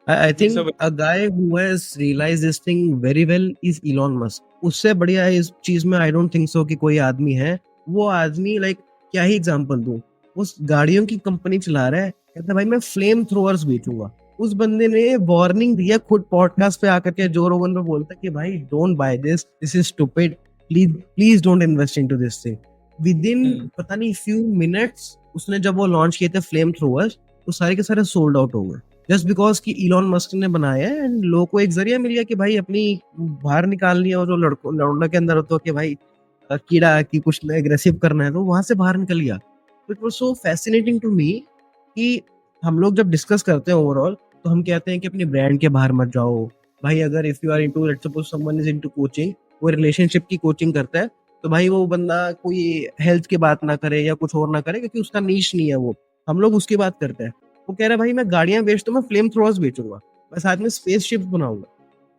I think a guy who has realized this thing very well is Elon Musk. उससे बढ़िया इस चीज में I don't think so कि कोई आदमी है। वो आदमी like क्या ही एग्जांपल दूं, उस गाड़ियों की कंपनी चला रहा है, कहता है भाई मैं फ्लेम थ्रोअर्स बेचूंगा। उस बंदे ने वार्निंग दिया खुद पॉडकास्ट पे आकर के, जो रोगन पे बोलता है कि भाई don't by this is stupid, please don't invest into this thing. With in पता नहीं फ्यू मिनट्स उसने जब वो लॉन्च किए थे फ्लेम थ्रोवर्स, तो सारे के सारे सोल्ड आउट हो गए, जस्ट बिकॉज कि इलॉन मस्क ने बनाया है एंड लोगों को एक जरिया मिल गया कि भाई अपनी बाहर निकालनी है, और जो लड़कों लौंडा के अंदर होता है कि भाई कीड़ा की कुछ एग्रेसिव करना है, तो वहां से बाहर निकल गया। तो it was so fascinating to me कि हम लोग जब डिस्कस करते हैं ओवरऑल, तो हम कहते हैं कि अपनी ब्रांड के बाहर मत जाओ भाई। अगर if you are into, let's suppose someone is into coaching, वो रिलेशनशिप की कोचिंग करता है, तो भाई वो बंदा कोई हेल्थ की बात ना करे या कुछ और ना करे, क्योंकि उसका नीश नहीं है वो। हम लोग उसकी बात करते हैं। वो कह रहा है भाई मैं गाड़ियां बेचता हूँ, मैं फ्लेम थ्रोअर्स बेचूंगा, मैं साथ में स्पेस शिप्स बनाऊंगा,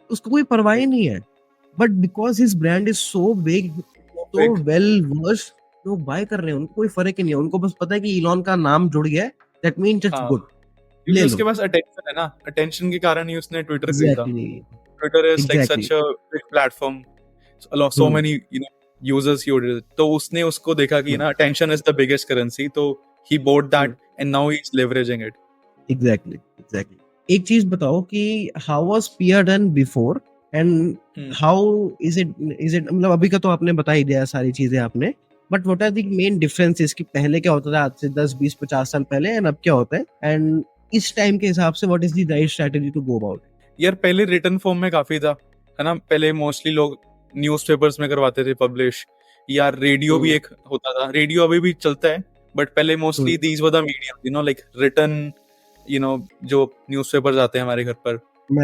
उसको कोई परवाह ही नहीं है। But because his brand is so big, तो वेल वर्स्ड, लोग बाय कर रहे हैं, उनको कोई फर्क ही नहीं है। उनको बस पता है कि इलॉन का नाम जुड़ गया है, दैट मीन्स इट्स गुड, क्योंकि ले उसके लो। पास अटेंशन है ना, अटेंशन के कारण ही उसने ट्विटर खरीदा। Exactly, Twitter is like exactly. Such a big platform, so many users he ordered, तो उसने उसको देखा कि ना attention is the biggest currency, तो he bought that and now he's leveraging it. Exactly, exactly. एक चीज बताओ कि how was peer done before and how is it मतलब अभी का तो आपने बता ही दिया सारी चीजें आपने, but what are the main differences कि पहले क्या होता था आज से 10 20 50 साल पहले, एंड अब क्या होता है, एंड इस टाइम के हिसाब से what is the right strategy to go about? यार पहले रिटर्न फॉर्म में काफी था, है ना। पहले मोस्टली लोग न्यूज़पेपर्स में करवाते थे पब्लिश, या रेडियो भी एक होता था। रेडियो अभी भी चलता है, बट पहले mostly these were the medium, like return, जो न्यूज़पेपर्स आते हैं हमारे घर पर,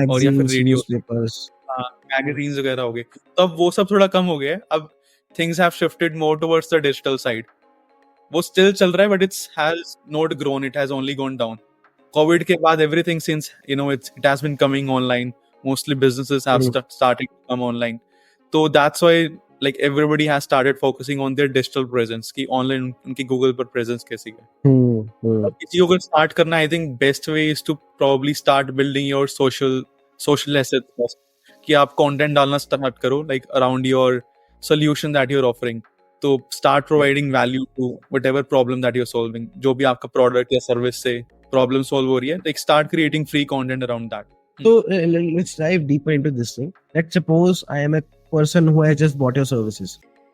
और या फिर रेडियो, न्यूज़पेपर्स, मैगजीन्स वगैरह हो गए। तो अब वो सब थोड़ा कम हो गया है। अब things have shifted more towards the digital side. वो स्टिल चल रहा है, but it's has not grown, it has only gone down. Covid के बाद everything since it has been coming online, mostly businesses have started to come online, so that's why like everybody has started focusing on their digital presence कि online उनकी Google पर presence कैसी है। अब किसी को अगर start करना, I think best way is to probably start building your social assets first, कि आप content डालना start करो like around your solution that you're offering, तो start providing value to whatever problem that you're solving, जो भी आपका product या service से प्रॉब्लम सॉल्व हो रही है, like start creating free content around that. So let's dive deeper into this thing. Let's suppose I am a person who has just bought your services.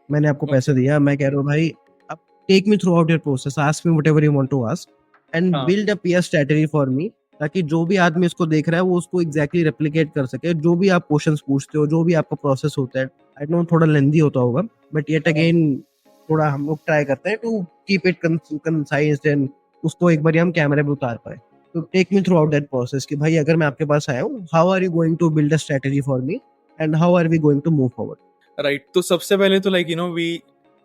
मैंने आपको पैसे दिया, मैं कह रहा हूँ भाई अब take me throughout your process, ask me whatever you want to ask and build a peer strategy for me, ताकि जो भी आदमी इसको देख रहा है वो उसको exactly replicate कर सके। जो भी आप क्वेश्चंस पूछते हो, जो भी आपका प्रोसेस होता है, I know थोड़ा लेंदी होता होगा, but yet again थोड़ा हम लोग ट्राई करते हैं to keep it concise and उसको एक बार हम कैमरे पे उतार पाए। तो take me throughout that process कि भाई अगर मैं आपके पास आया हूँ, how are you going to build a strategy for me and how are we going to move forward? Right, तो सबसे पहले तो like we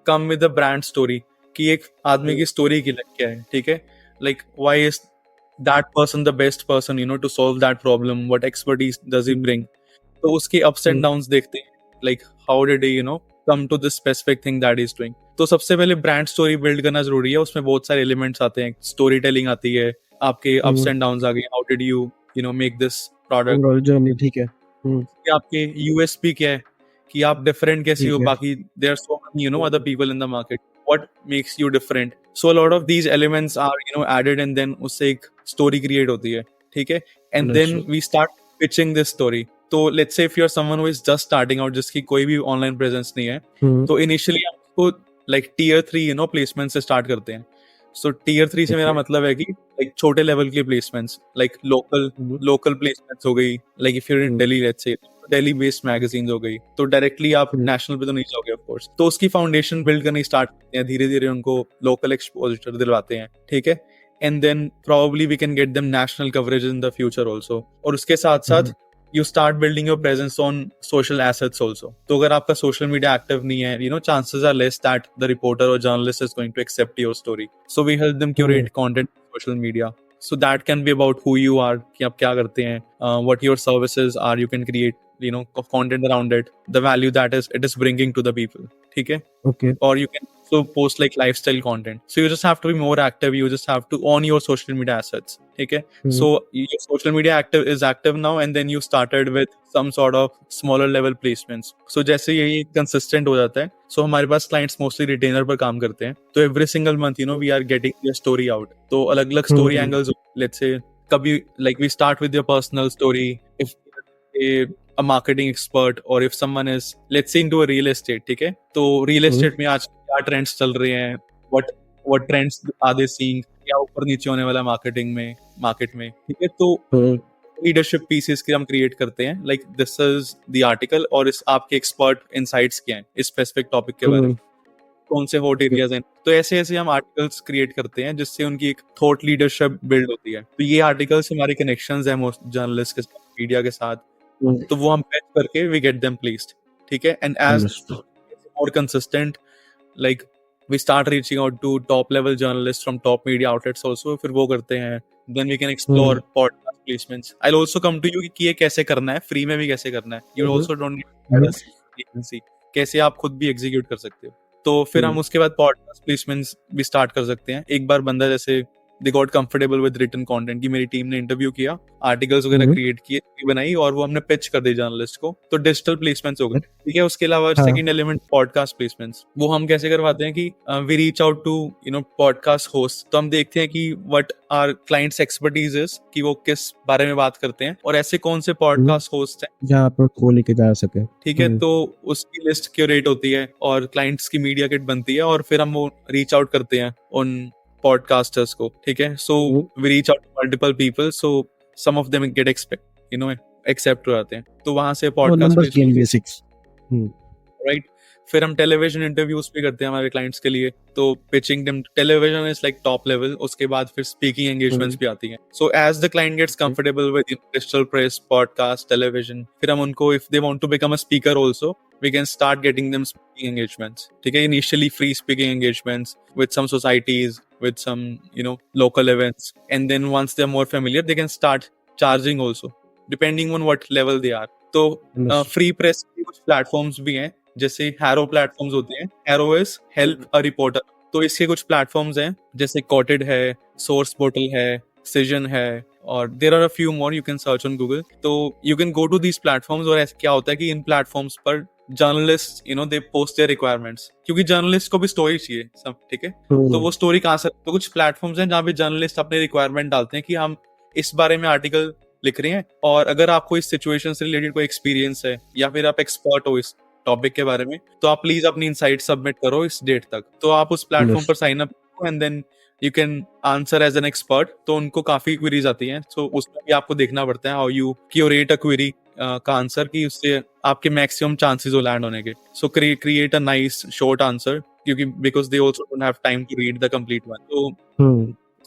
come with the brand story, कि एक आदमी की स्टोरी की लाइक क्या है, ठीक है। Like why is that person the best person to solve that problem, what expertise does he bring. तो उसके अप्स एंड डाउन्स देखते हैं, like how did he come to this specific thing that is doing. तो सबसे पहले brand story build करना जरूरी है। उसमें बहुत सारे एलिमेंट्स आते हैं, स्टोरी टेलिंग आती है, आपके अप्स एंड डाउन्स आ गए, how did you make this product, overall journey, ठीक है। कि आपके यूएसपी क्या है, कि आप डिफरेंट कैसे हो बाकी, there are so many other people in the market, what makes you different. So a lot of these elements are added and then उससे एक स्टोरी क्रिएट होती है, ठीक है। And then we start pitching this story. तो let's say if you are someone who is just starting out, जिसकी कोई भी ऑनलाइन प्रेजेंस नहीं है, तो इनिशियली आपको लाइक टियर 3 प्लेसमेंट से स्टार्ट करते हैं। सो टियर 3 से मेरा मतलब है कि लाइक छोटे लेवल के प्लेसमेंट्स, लाइक लोकल प्लेसमेंट्स हो गई, like if you in Delhi, let's say Delhi based magazines हो गई, तो डायरेक्टली आप नेशनल पे तो नहीं जाओगे ऑफ कोर्स। तो उसकी फाउंडेशन बिल्ड करनी स्टार्ट करते हैं, धीरे धीरे उनको लोकल एक्सपोजर दिलवाते हैं, ठीक है। And then probably we can get them national coverage in the future also. और उसके साथ साथ you start building your presence on social assets also. तो अगर आपका social media active नहीं है, chances are less that the reporter or journalist is going to accept your story. So we help them curate content on social media. So that can be about who you are, कि आप क्या करते हैं, what your services are. You can create, content around it, the value that it is bringing to the people. ठीक है? Okay. Or you can also post like lifestyle content. So you just have to be more active. You just have to own your social media assets. Okay. So your social media is active now, and then you started with some sort of smaller level placements. So जैसे ये consistent हो जाता है, so हमारे पास clients mostly retainer पर काम करते हैं, तो every single month we are getting your story out. तो अलग अलग story angles, let's say कभी like we start with your personal story, if a marketing expert, or if someone is let's say into a real estate, ठीक है, तो real estate में आज क्या ट्रेंड्स चल रहे हैं, what what trends are they seeing, क्या ऊपर नीचे होने वाला मार्केट में, ठीक है। तो लीडरशिप पीसेस के हम क्रिएट करते हैं, like this is the article, और इस आपके एक्सपर्ट इनसाइट्स क्या हैं इस स्पेसिफिक टॉपिक के बारे में, कौन से हॉट एरियाज हैं। तो ऐसे ऐसे हम आर्टिकल्स क्रिएट करते हैं जिससे उनकी एक थॉट लीडरशिप बिल्ड होती है। तो ये आर्टिकल्स हमारे कनेक्शंस हैं मोस्ट जर्नलिस्ट के साथ, मीडिया के साथ, तो वो हम पैच करके वी गेट देम प्लेस्ड, ठीक है। And as more consistent, like we start reaching out to top level journalists from top media outlets also, फिर वो करते हैं, then we can explore podcast placements. I'll also come to you कि ये कैसे करना है, फ्री में भी कैसे करना है, you also don't need agency, कैसे आप खुद भी एग्जीक्यूट कर सकते हो। तो फिर हम उसके बाद पॉडकास्ट प्लेसमेंट्स भी स्टार्ट कर सकते हैं। एक बार बंदा जैसे they got comfortable with written content की मेरी टीम ने इंटरव्यू किया, आर्टिकल्स वगैरह क्रिएट किए, बनाई, और वो हमने पिच कर दी जर्नलिस्ट को, तो डिजिटल प्लेसमेंट्स हो गए, ठीक है। उसके अलावा सेकंड एलिमेंट पॉडकास्ट प्लेसमेंट्स, वो हम कैसे करवाते हैं कि we reach out to podcast host, तो हम देखते हैं कि what are clients expertise is, कि वो किस बारे में बात करते हैं और ऐसे कौन से पॉडकास्ट होस्ट हैं जहाँ पर को लेके जा सके, ठीक है। तो उसकी लिस्ट क्यूरेट होती है और क्लाइंट्स की मीडिया किट बनती है, और फिर हम वो रीच आउट करते हैं उन पॉडकास्टर्स को, ठीक है। So we reach out to multiple people, so some of them get accept हो जाते हैं, तो वहां से पॉडकास्ट राइट। फिर हम टेलीविजन इंटरव्यूज भी करते हैं हमारे क्लाइंट्स के लिए, तो pitching them television is like top level, उसके बाद फिर स्पीकिंग एंगेजमेंट्स भी आती हैं। So as the client gets comfortable with digital press, podcast, television, फिर हम उनको if they want to become a speaker also, we can start getting them speaking engagements, ठीक है। Initially free speaking engagements with some societies, with some local events, and then once they're more familiar they can start charging also, depending on what level they are. तो free press के कुछ platforms भी हैं, जैसे Haro platforms होते हैं, Haro is help a reporter, तो इसके कुछ platforms हैं जैसे Quoted है, Source Portal है, Cision है, और there are a few more you can search on Google. तो you can go to these platforms, और ऐसा क्या होता है कि इन platforms पर journalist they post their requirements, क्योंकि जर्नलिस्ट को भी स्टोरी चाहिए सब, ठीक है। तो वो स्टोरी कहाँ से, तो कुछ प्लेटफॉर्म्स हैं जहाँ पे जर्नलिस्ट अपने रिक्वायरमेंट डालते हैं कि हम इस बारे में आर्टिकल लिख रहे हैं, और अगर आपको इस सिचुएशन से रिलेटेड कोई एक्सपीरियंस है या फिर आप एक्सपर्ट हो इस टॉपिक के बारे में, तो आप प्लीज अपनी इनसाइट सबमिट करो इस डेट तक। तो आप उस प्लेटफॉर्म पर साइन अप करो and then you can answer as an expert. तो उनको काफी क्वेरीज आती हैं, तो उसमें भी आपको देखना पड़ता है how you curate a query का आंसर, कि उससे आपके मैक्सिमम चांसेस हो लैंड होने के। So create a nice short answer, क्योंकि because they also don't have time to read the complete one.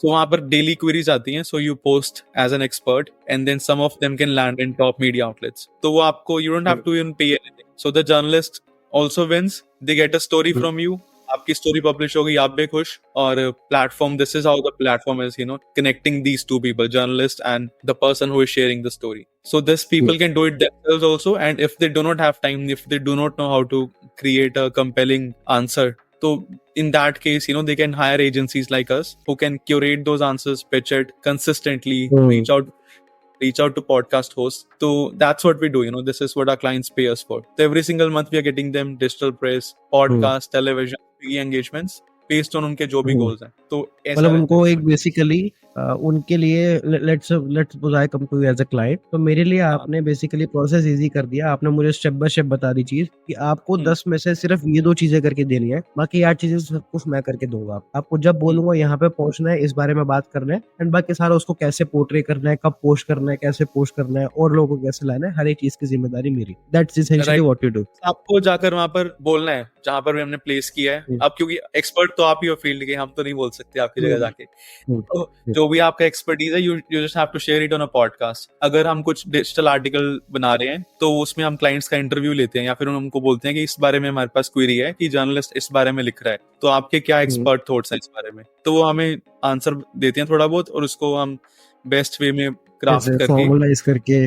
तो वहां पर डेली क्वेरीज आती हैं, so you post as an expert and then some of them can land in top media outlets. तो वो आपको you don't have to even पे anything, so the journalist also wins, they get a story from you, आपकी story publish होगी, आप भी खुश, और platform, this is how the platform is connecting these two people, journalist and the person who is sharing the story. So this people can do it themselves also, and if they do not have time, if they do not know how to create a compelling answer, so in that case they can hire agencies like us who can curate those answers, pitch it consistently, reach out to podcast hosts. So that's what we do. This is what our clients pay us for. So every single month we are getting them digital press, podcast, television, engagements based on उनके जो भी goals हैं। तो मतलब उनको एक basically उनके लिए let's suppose I come to as a client, तो मेरे लिए आपने बेसिकली प्रोसेस इजी कर दिया। आपने मुझे स्टेप बाय स्टेप बता दी चीज कि आपको 10 में से सिर्फ ये 2 चीजें करके देनी है, बाकी 8 चीजें सब कुछ मैं करके दूंगा। आपको जब बोलूंगा यहाँ पे पहुंचना है, इस बारे में बात करना है, एंड बाकी सारा उसको कैसे पोर्ट्रे करना है, कब पोस्ट करना है, कैसे पोस्ट करना है, और लोगों को कैसे लाना है, हर एक चीज की जिम्मेदारी मेरी। That's essentially what you do. आपको जाकर वहां पर बोलना है जहां पर भी हमने प्लेस किया है। अब क्योंकि एक्सपर्ट तो आप ही हो फील्ड के, हम तो नहीं बोल सकते आपकी जगह जाके, तो जो भी आपका एक्सपर्टीज है, you just have to share it on a podcast. अगर हम कुछ डिजिटल आर्टिकल बना रहे हैं तो उसमें हम क्लाइंट्स का इंटरव्यू लेते हैं, या फिर उनको बोलते हैं कि इस बारे में हमारे पास क्वेरी है कि जर्नलिस्ट इस बारे में लिख रहा है, तो आपके क्या एक्सपर्ट थॉट्स हैं इस बारे में। तो वो हमें आंसर देते हैं थोड़ा बहुत, और उसको हम बेस्ट वे में क्राफ्ट करके फॉर्मलाइज करके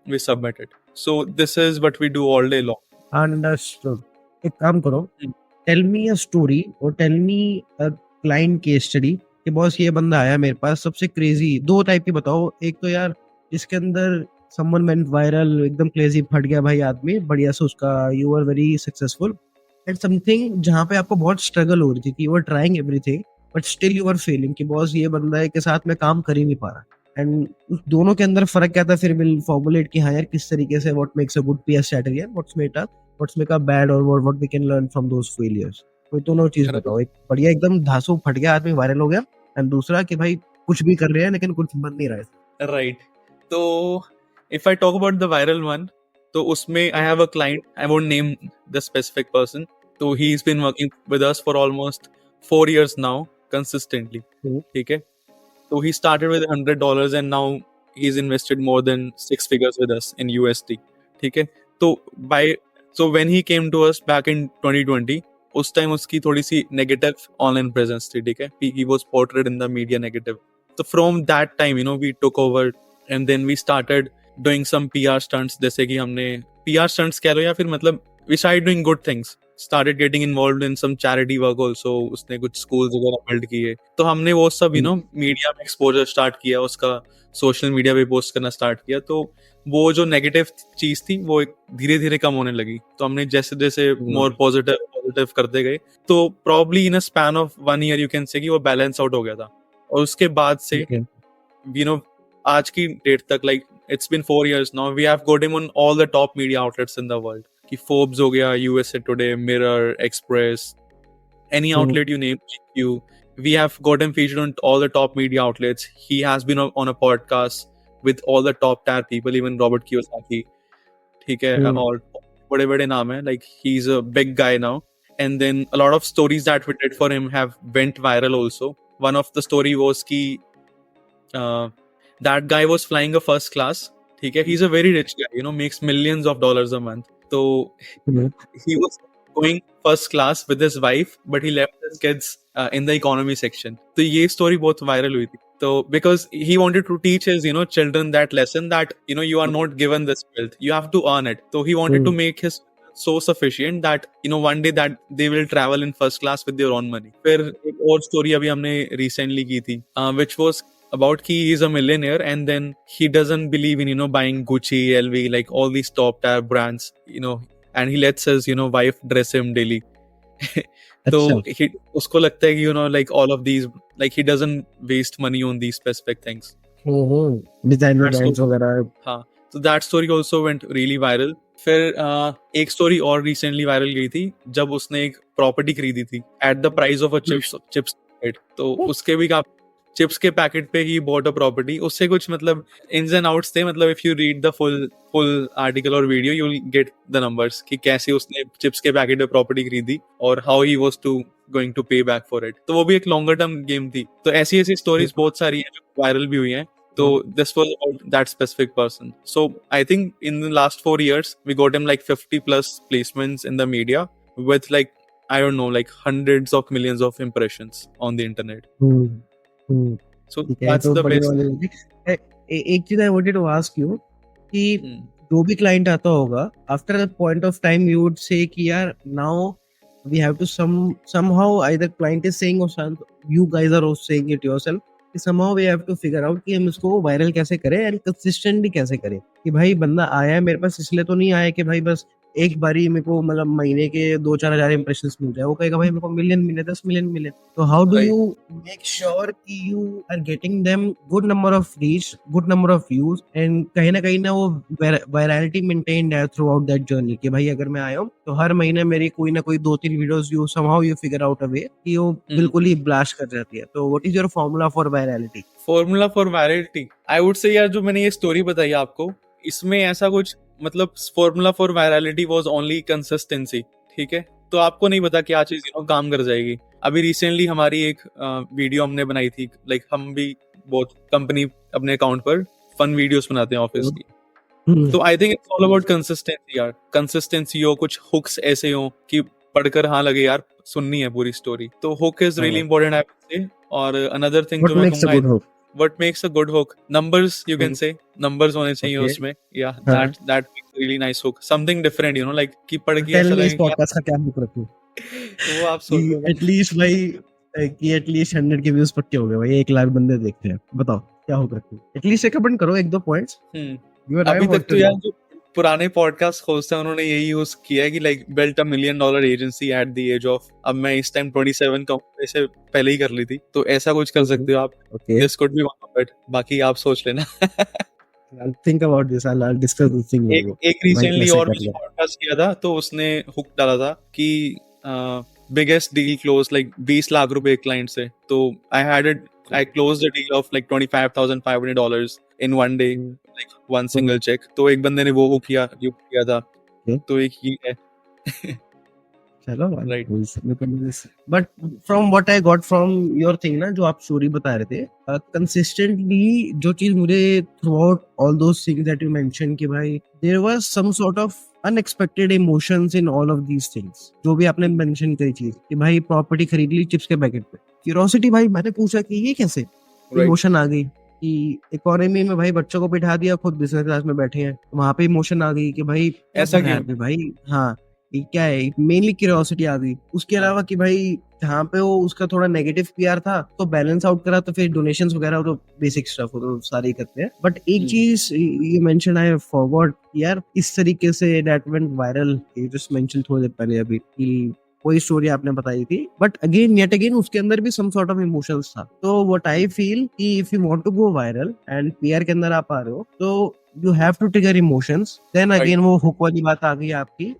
we submit it. So this is what we do all day long. Understood. एक काम करो, टेल मी अ स्टोरी और tell me a client case study कि बॉस ये बंदा आया मेरे पास, सबसे क्रेजी 2 टाइप की बताओ। एक तो यार इसके अंदर समवन वेंट वायरल, एकदम क्रेजी, फट गया भाई आदमी, बढ़िया से उसका, you are very successful, and something जहाँ पे आपको बहुत स्ट्रगल हो रही थी कि you are trying everything but still you are failing, कि बॉस ये बंदा के साथ मैं काम कर ही नहीं पा रहा। एंड उस दोनों के अंदर फर्क क्या था, फिर विल फॉर्मुलेट कि हाँ यार किस तरीके से what makes a good PR strategy and what's make a bad, और what we can learn from those failures. कोई दोनों चीज Correct. बताओ, एक बढ़िया एकदम धांसू फट गया आदमी वायरल हो गया, एंड दूसरा कि भाई कुछ भी कर रहे हैं लेकिन कुछ बन नहीं रहा है। Right. So if I talk about the viral one, तो उसमें I have a client, I won't name the specific person. So he's been working with us for almost 4 years now, consistently. हम्म, ठीक है. So he started with $100 and now he's invested more than 6 figures with us in USD. ठीक है. तो by so when he came to us back in 2020, उस time उसकी थोड़ी सी negative online presence थी. ठीक है. He was portrayed in the media negative. So from that time, we took over and then we started doing some PR stunts. जैसे कि हमने PR stunts कह लो या फिर मतलब we started doing good things. Started getting involved in some charity work also. उसने कुछ schools वगैरह build किए. तो हमने वो सब मीडिया में एक्सपोजर स्टार्ट किया, उसका सोशल मीडिया पे पोस्ट करना स्टार्ट किया. तो वो जो नेगेटिव चीज थी वो धीरे धीरे कम होने लगी. तो हमने जैसे जैसे मोर पॉजिटिव करते गए तो probably in a span of 1 year you can से कि वो बैलेंस आउट हो गया था. और उसके बाद से आज की डेट तक like it's been 4 years now, we have got him on all the top media outlets in the world. कि फोर्ब्स हो गया, USA Today, Mirror, Express, any outlet you name, we have got him featured on all the top media outlets. He has been on a podcast with all the top tier people, even Robert Kiyosaki. ठीक है, और बड़े बड़े नाम है. Like he's a big guy now. And then a lot of stories that we did for him have went viral also. One of the story was कि that guy was flying a first class. ठीक है, he's a very rich guy, makes millions of dollars a month. So he was going first class with his wife, but he left his kids in the economy section. तो ये story बहुत viral हुई थी. So because he wanted to teach his children that lesson that you are not given this wealth, you have to earn it. So he wanted to make his so sufficient that one day that they will travel in first class with their own money. फिर एक और story अभी हमने recently की थी, which was about he is a millionaire and then he doesn't believe in buying Gucci, LV, like all these top tier brands, and he lets his wife dress him daily. तो उसको लगता है कि like all of these, like he doesn't waste money on these specific things. Designer brands वगैरह. हाँ, तो that story also went really viral. फिर एक स्टोरी और रिसेंटली वायरल गई थी जब उसने एक प्रॉपर्टी खरीदी थी at the price of a chips. तो उसके भी चिप्स के पैकेट पे ही बॉट अ प्रॉपर्टी. उससे कुछ मतलब इन्स एंड आउट्स थे. मतलब if you read the full article और video you will get the numbers कि कैसे उसने चिप्स के पैकेट पे प्रॉपर्टी खरीदी और how he was going to pay back for it. तो वो भी एक लॉन्गर टर्म गेम थी. तो ऐसी स्टोरीज बहुत सारी हैं जो वायरल भी हुई हैं. So this was about that specific person. So I think in the last 4 years, we got him like 50 plus placements in the media with like, I don't know, like hundreds of millions of impressions on the internet. So that's the best. एक चीज I wanted to ask you कि जो भी client आता होगा, after a point of time you would say कि यार now we have to somehow either client is saying or you guys are also saying it yourself कि somehow we have to figure out कि हम इसको viral कैसे करें and consistently कैसे करें. कि भाई बंदा आया है मेरे पास इसलिए तो नहीं आया कि भाई बस एक बारी मेरे को मतलब महीने के 2-4 हजार इंप्रेशंस मिल जाए. वो कहेगा भाई मेरे को मिलियन मिले, 10 मिलियन मिले. तो how do you make sure कि you are getting them good number of reach, good number of views and कहीं ना वो वायरलिटी मेंटेन्ड है थ्रू आउट दैट जर्नी. कि भाई अगर मैं आया हूँ तो हर महीने मेरी कोई ना कोई 2-3 videos you somehow you figure out a way कि वो बिल्कुल ही ब्लास्ट कर जाती है. तो what is your formula for virality? Formula for virality I would say यार जो मैंने ये स्टोरी बताई आपको इसमें ऐसा कुछ मतलब formula for virality was only consistency. ठीक है, तो आपको नहीं पता क्या चीज काम कर जाएगी. अभी रिसेंटली हमारी एक वीडियो हमने बनाई थी. लाइक हम भी बहुत कंपनी अपने अकाउंट पर फन वीडियोस बनाते हैं ऑफिस की. तो I think it's all about consistency यार. कंसिस्टेंसी हो, कुछ हुक्स ऐसे हो कि पढ़कर हाँ लगे यार सुननी है पूरी स्टोरी. तो hook is really important I would से. और अनदर थिंग जो मैं कहूंगा what makes a good hook, numbers you can say, numbers होने चाहिए उसमें. Yeah, that makes a really nice hook, something different, like कि पढ़ के ऐसा लगेगा. इस पॉडकास्ट का क्या हुक रखूं? वो आप सोचो एटलीस्ट भाई कि एटलीस्ट 100 के व्यूज पक्के हो गए भाई, 1 लाख बंदे देखते हैं. बताओ क्या हुक रखूं? एटलीस्ट रिकमेंड करो 1-2 पॉइंट्स. अभी तक तो यार जो पुराने पॉडकास्ट होस्ट हैं उन्होंने यही यूज किया है कि like built a $1 million agency at the age of, अब मैं इस टाइम 27 का, ऐसे पहले ही कर ली थी. तो ऐसा कुछ कर सकते हो आप. This could be one of it. बाकी आप सोच लेना. I'll think about this. I'll discuss this thing with you. एक रिसेंटली और भी पॉडकास्ट किया था तो उसने हुक डाला था कि biggest deal closed like 20 lakh रुपए client से. तो I closed a deal of like $25,500 in one day, like one single check. तो एक बंदे ने वो किया था. तो एक ही है. चलो Right. But from what I got from your thing ना, जो आप स्टोरी बता रहे थे, कंसिस्टेंटली जो चीज मुझे throughout all those things that you mention कि भाई there was some sort of unexpected emotions in all of these things, जो भी आपने मेंशन करी चीज कि भाई प्रॉपर्टी खरीद ली चिप्स के पैकेट पे, क्यूरियोसिटी भाई मैंने पूछा कि ये कैसे Right. इमोशन आ गई कि इकोनॉमी में भाई बच्चों को बिठा दिया, खुद बिजनेस क्लास में बैठे हैं, वहां पे इमोशन आ गई कि भाई ऐसा क्या क्यों? है भाई, हाँ ये क्या है, मेनली क्यूरियोसिटी आ गई। उसके अलावा कि भाई जहाँ पे वो उसका थोड़ा नेगेटिव पीआर था तो बैलेंस आउट करा, तो फिर डोनेशंस वगैरह तो बेसिक स्टफ हो तो सारे ही करते हैं। बट एक चीज ये मेंशन आई फॉरवर्ड यार, इस तरीके से दैट वेंट वायरल, ये जस्ट मेंशन थोड़ी देर पहले अभी कि कोई स्टोरी आपने बताई थी, बट अगेन येट अगेन उसके अंदर भी सम सॉर्ट ऑफ इमोशंस था। तो व्हाट आई फील कि if you want to go viral and PR के अंदर आप आ रहे हो तो you have to trigger emotions, then again वो हुक वाली बात आ गई आपकी।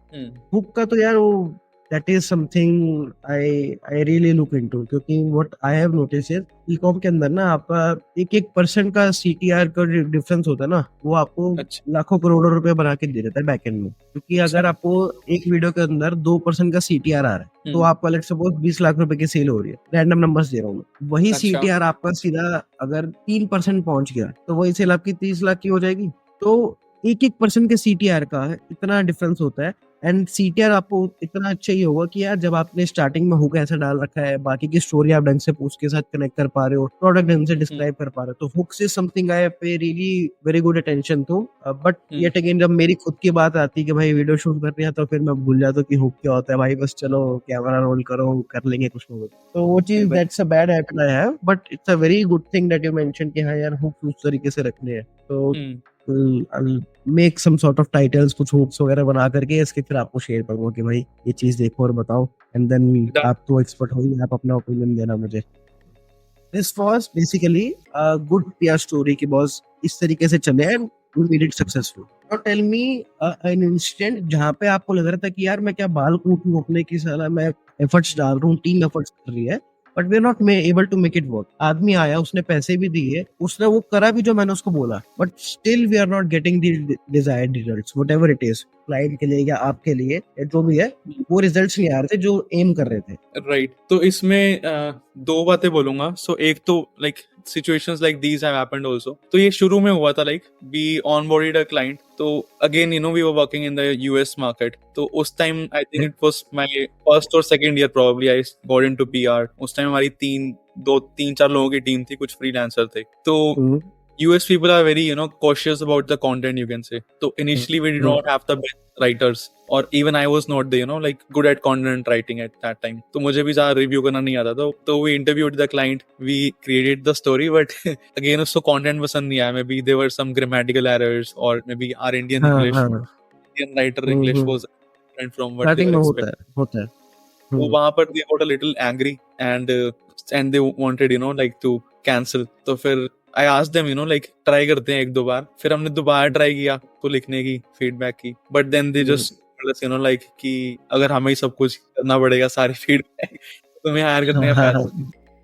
हुक का तो यार वो that is something I really look into, क्योंकि what I have notice is ecom के अंदर ना आपका एक परसेंट का सीटीआर का डिफरेंस होता है ना, वो आपको अच्छा. लाखों करोड़ों रुपए बना के दे देता है बैकएंड में। क्योंकि अगर आपको एक वीडियो के अंदर 2% का सीटीआर आ रहा है तो आपका लेट्स सपोज 20 लाख रुपए की सेल हो रही है, रैंडम नंबर्स दे रहा हूँ मैं, वही अच्छा. सीटीआर आपका सीधा अगर 3% पहुंच गया तो वही सेल आपकी 30 लाख की हो जाएगी। तो एक परसेंट के सीटीआर का इतना डिफरेंस होता है। एंड सीटीआर आपको इतना अच्छा ही होगा कि यार जब आपने स्टार्टिंग में हुक ऐसा डाल रखा है, बाकी की स्टोरी आप ढंग से उसके साथ कनेक्ट कर पा रहे हो, प्रोडक्ट ढंग से डिस्क्राइब कर पा रहे हो, तो हुक से something I pay really very good attention to. But yet again जब मेरी खुद की बात आती है कि भाई वीडियो शूट करनी है तो फिर मैं भूल जाता हूँ कि हुक क्या होता है। भाई बस चलो कैमरा रोल करो, कर लेंगे कुछ ना कुछ। तो वो चीज that's a bad habit I have, but it's a very good thing that you mention कि हाँ यार हुक उस तरीके से रखने हैं। तो I'll make some sort of titles, कुछ hooks वगैरह बना करके इसके फिर आपको शेयर करूंगा कि भाई ये चीज देखो और बताओ, एंड देन आप तो एक्सपर्ट हो ही, आप अपना ओपिनियन देना मुझे। This was basically a good PR story कि बॉस इस तरीके से चले and we made it successful. Now tell me an incident जहाँ पे आपको लग रहा था कि यार मैं क्या बाल कूटूं अपने की, साला मैं एफर्ट्स डाल रहा हूँ, टीम एफर्ट्स कर रही है, but we are not able to make it work. आदमी आया, उसने पैसे भी दिए, उसने वो करा भी जो मैंने उसको बोला, but still we are not getting the desired results, whatever it is, client के लिए या आपके लिए या जो भी है, वो रिजल्ट्स नहीं आ रहे थे जो एम कर रहे थे। राइट. तो इसमें दो बातें बोलूंगा. सो एक तो like situations like these have happened also. तो ये शुरू में हुआ था, like we onboarded a client. तो again, you know, we were working in the US market. तो उस time I think it was my first or second year probably I got into PR. उस time हमारी तीन चार लोगों की team थी, कुछ freelancer थे. तो US people are very, you know, cautious about the content, you can say. So initially we did not have the best writers, or even I was not the, you know, like good at content writing at that time. तो मुझे भी ज़्यादा review करना नहीं आता था. तो we interviewed the client, we created the story, but again उसको content पसंद नहीं आया. Maybe there were some grammatical errors, or maybe our Indian English, Indian writer English was different from what they were expecting. होता है. तो वहाँ पर they got a little angry and they wanted, you know, like to cancel. तो फिर I asked them, you know, like try करते हैं एक दो बार. फिर हमने दोबारा ट्राई किया तो लिखने की, फीडबैक की. But then they just told us, you know, like कि अगर हमें ही सब कुछ करना पड़ेगा, सारी फीडबैक तुम्हें हायर करने का फायदा.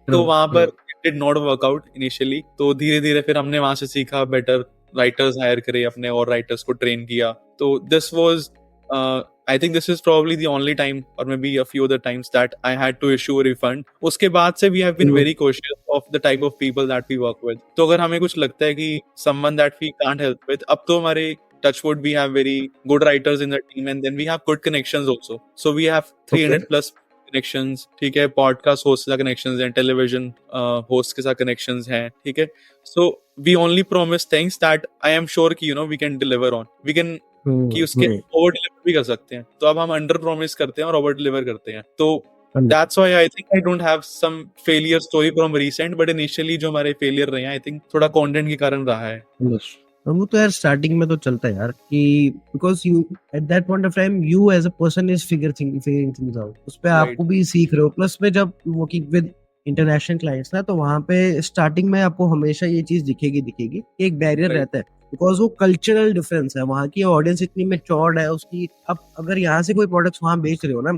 तो वहाँ पर it did not work out initially. तो धीरे धीरे फिर हमने वहाँ से सीखा, बेटर राइटर्स हायर करे अपने और राइटर्स को ट्रेन किया. तो this was I think this is probably the only time, or maybe a few other times, that I had to issue a refund. उसके बाद से we have been very cautious of the type of people that we work with. तो अगर हमें कुछ लगता है कि someone that we can't help with, अब तो हमारे touchwood we have very good writers in the team, and then we have good connections also. So we have 300 plus connections. ठीक है, podcast host के साथ connections हैं, television host के साथ connections हैं. ठीक है, so we only promise things that I am sure कि, you know, we can deliver on. We can कि उसके ओवर डिलीवर भी कर सकते हैं. तो अब हम अंडर प्रॉमिस करते हैं और ओवर डिलीवर करते हैं. तो that's why I think I don't have some failure story from recent, but initially जो हमारे फेलियर रहे हैं, I think थोड़ा कंटेंट के कारण रहा है. वो तो यार स्टार्टिंग में तो चलता है यार कि because you at that point of time you as a person is figuring things out. उस पे आपको भी सीख रहे हो. प्लस में जब वर्किंग विद इंटरनेशनल क्लाइंट्स ना, तो वहाँ पे स्टार्टिंग में आपको हमेशा ये चीज दिखेगी एक बैरियर रहता है, बिकॉज वो कल्चरल डिफरेंस है. वहाँ की ऑडियंस इतनी मैच्योर्ड है उसकी. अब अगर यहाँ से कोई प्रोडक्ट्स वहाँ बेच रहे हो ना,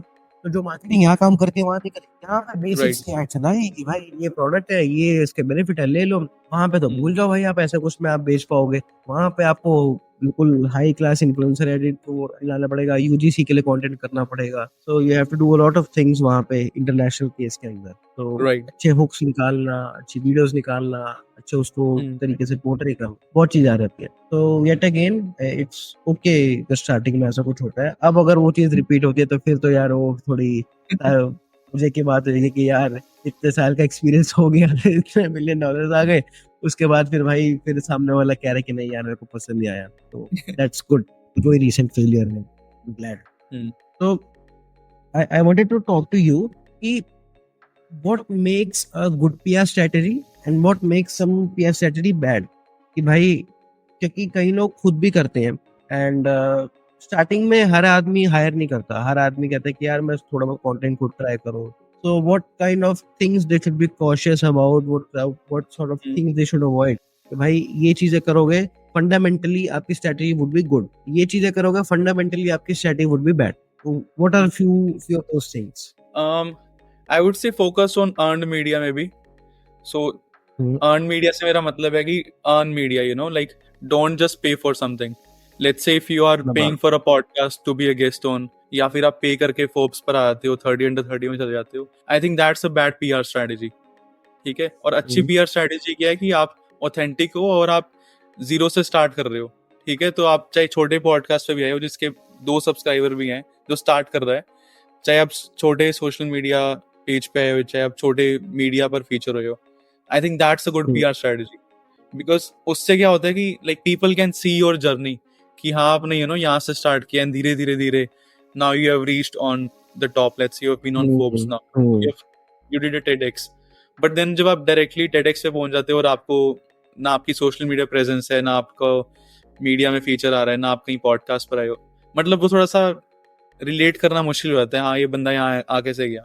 तो जो मार्केटिंग यहाँ काम करती है वहाँ नहीं करेगी। यहाँ पे Right. बेसिक्स क्या चलाएगी कि भाई ये प्रोडक्ट है, ये इसके बेनिफिट है, ले लो। वहाँ पे तो भूल जाओ भाई आप ऐसा कुछ में आप बेच पाओगे। वहाँ पे आपको बिल्कुल हाई क्लास इन्फ्लुएंसर एडिट को लाना पड़ेगा, यूजीसी के लिए कंटेंट करना पड़ेगा, so you have to do a lot of things वहाँ पे इंटरनेशनल केस के अंदर। तो Right. अच्छे हुक्स निकालना, अच्छी वीडियोस निकालना, अच्छे उसको हम्म। तरीके से पोर्ट्रे करना, बहुत चीज आ रहती है। तो yet again it's okay, starting में ऐसा कुछ होता है। अब अगर वो चीज रिपीट होती है तो फिर तो यार वो थोड़ी मुझे की बात है कि यार इतने साल का एक्सपीरियंस हो गया, इतने मिलियन डॉलर्स आ गए, उसके बाद फिर भाई फिर सामने वाला कह रहा है कि नहीं यार मेरे को पसंद नहीं आया, तो दैट्स गुड। कोई रीसेंट फेलियर नहीं, ग्लैड। तो I wanted to talk to you कि what makes a good PR strategy and what makes some PR strategy bad, कि भाई क्योंकि कई लोग खुद भी करते हैं एंड स्टार्टिंग में हर आदमी हायर नहीं करता, हर आदमी कहता है कि यार मैं थोड़ा बहुत कंटेंट खुद ट्राई करूँ। So what kind of things they should be cautious about, what sort of things they should avoid, कि भाई ये चीजें करोगे फंडामेंटली आपकी स्ट्रेटजी वुड बी गुड, ये चीजें करोगे फंडामेंटली आपकी strategy would be bad. What are few of those things? I would say focus on earned media maybe. So earned media से मेरा मतलब है कि earn media, you know, like don't just pay for something. Let's say if you are paying for a podcast to be a guest on, या फिर आप पे करके फोर्ब्स पर आ जाते हो, 30 under 30 में चले जाते हो, I think that's a bad PR strategy. ठीक है। और अच्छी PR strategy क्या है कि आप ऑथेंटिक हो और आप जीरो से स्टार्ट कर रहे हो। ठीक है। तो आप चाहे छोटे पॉडकास्ट पे भी आए हो जिसके 2 सब्सक्राइबर भी हैं, जो स्टार्ट कर रहा है, चाहे आप छोटे सोशल मीडिया पेज पे आए हो, चाहे आप छोटे मीडिया पर फीचर हुए हो, I think that's a good PR strategy. Because उससे क्या होता है कि like people can see your journey, कि हाँ आपने यहाँ से स्टार्ट किया एंड धीरे धीरे धीरे now you have reached on the top, let's you have been on Forbes, now you did a TEDx। But then जब आप डायरेक्टली TEDx पे पहुंच जाते हो और आपको ना आपकी सोशल मीडिया प्रेजेंस है, ना आपका मीडिया में फीचर आ रहा है, ना आप कहीं पॉडकास्ट पर आए हो, मतलब वो थोड़ा सा रिलेट करना मुश्किल हो जाता है, हाँ ये बंदा यहाँ आ कैसे गया।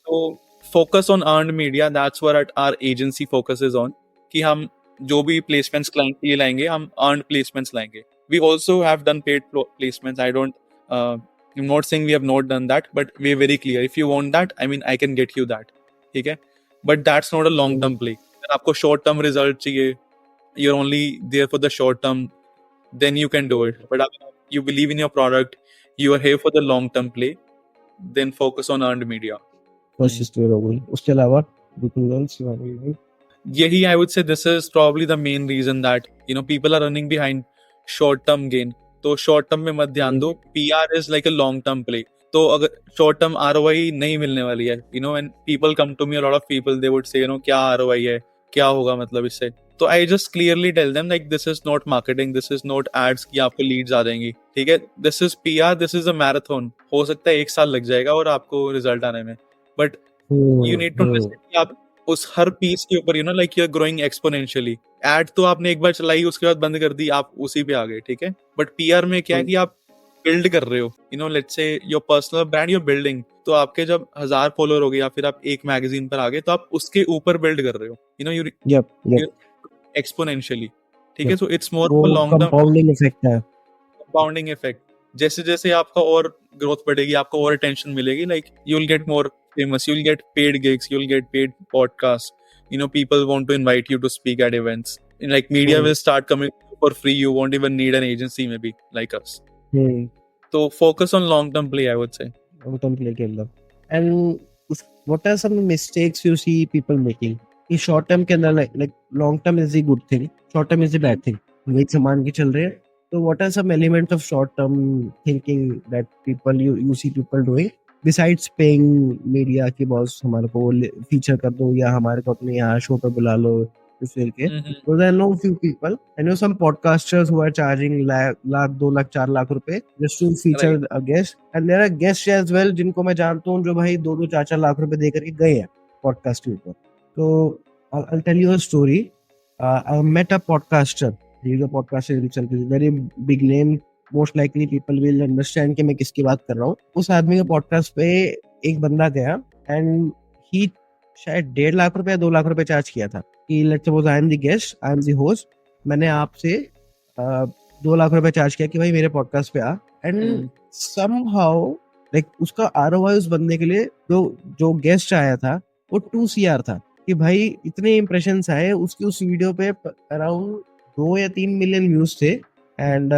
तो focus on earned media, that's what our agency focuses on, कि हम जो भी प्लेसमेंट्स क्लाइंट के लिए लाएंगे हम अर्न्ड प्लेसमेंट्स लाएंगे। We also have done paid placements, I don't I'm not saying we have not done that, but we're very clear. If you want that, I mean, I can get you that. ठीक है, but that's not a long term play. अगर आपको short term result चाहिए, you're only there for the short term, then you can do it. But if you believe in your product, you are here for the long term play, then focus on earned media. उसके अलावा यही I would say this is probably the main reason that people are running behind short term gain. तो short term में मत ध्यान दो, PR is like a long term play. तो अगर शॉर्ट टर्म ROI नहीं मिलने वाली है, when people come to me, a lot of people they would say क्या ROI है, क्या होगा मतलब इससे, तो I just clearly tell them like this is not marketing, this is not ads कि आपको लीड्स आ जाएंगी। ठीक है, this is PR, this is a marathon. हो सकता है 1 साल लग जाएगा और आपको रिजल्ट आने में, but you need to understand कि आप उस हर पीस के ऊपर like you're growing exponentially. Add तो आपने एक बार चलाई उसके बाद बंद कर दी, आप उसी पे आ गए। ठीक है, बट PR में क्या है कि आप बिल्ड कर रहे हो, let's say your personal brand you're building, तो आपके जब 1000 फॉलोअर हो गए या फिर आप एक मैगजीन पर आ गए, तो आप उसके ऊपर बिल्ड कर रहे हो, यू एक्सपोनेंशियली। ठीक है, so it's more of a long term compounding effect. जैसे जैसे आपका और ग्रोथ बढ़ेगी, आपको और अटेंशन मिलेगी, like you will get more famous, you'll get paid gigs, you'll get paid podcasts, people want to invite you to speak at events, and like media will start coming for free, you won't even need an agency maybe like us. So focus on long term play, I would say. Long term play के अंदर। And what are some mistakes you see people making? कि short term के अंदर like long term is the good thing, short term is the bad thing, वही सामान के चल रहे हैं। तो what are some elements of short term thinking that people you see people doing besides paying media कि बॉस हमारे को फीचर कर दो या हमारे को अपने यहाँ शो पे बुला लो कुछ करके। Because I know few people, I know some podcasters who are charging lakh, 2 lakh, 4 lakh रुपए just to feature a guest, and there are guests as well जिनको मैं जानता हूँ जो भाई 2-2, 4-4 लाख रुपए दे करके गए हैं पॉडकास्ट के ऊपर। तो I'll tell you a story. I met a podcaster. He's a podcaster himself. He's a very big name. Most likely people will understand कि मैं किसकी बात कर रहा हूँ। उस आदमी के पॉडकास्ट पे एक बंदा गया एंड ही शायद 1.5 लाख रुपए 2 लाख रुपए चार्ज किया था कि let's suppose I am the guest, I am the host, मैंने आपसे 2 लाख रुपए चार्ज किया कि भाई मेरे पॉडकास्ट पे आ, एंड समहाउ लाइक उसका आरओआई उस बंदे के लिए जो जो गेस्ट आया था वो 2 CR था कि भाई इतने इंप्रेशंस आए उसकी उस वीडियो पे अराउंड 2 या 3 मिलियन व्यूज थे एंड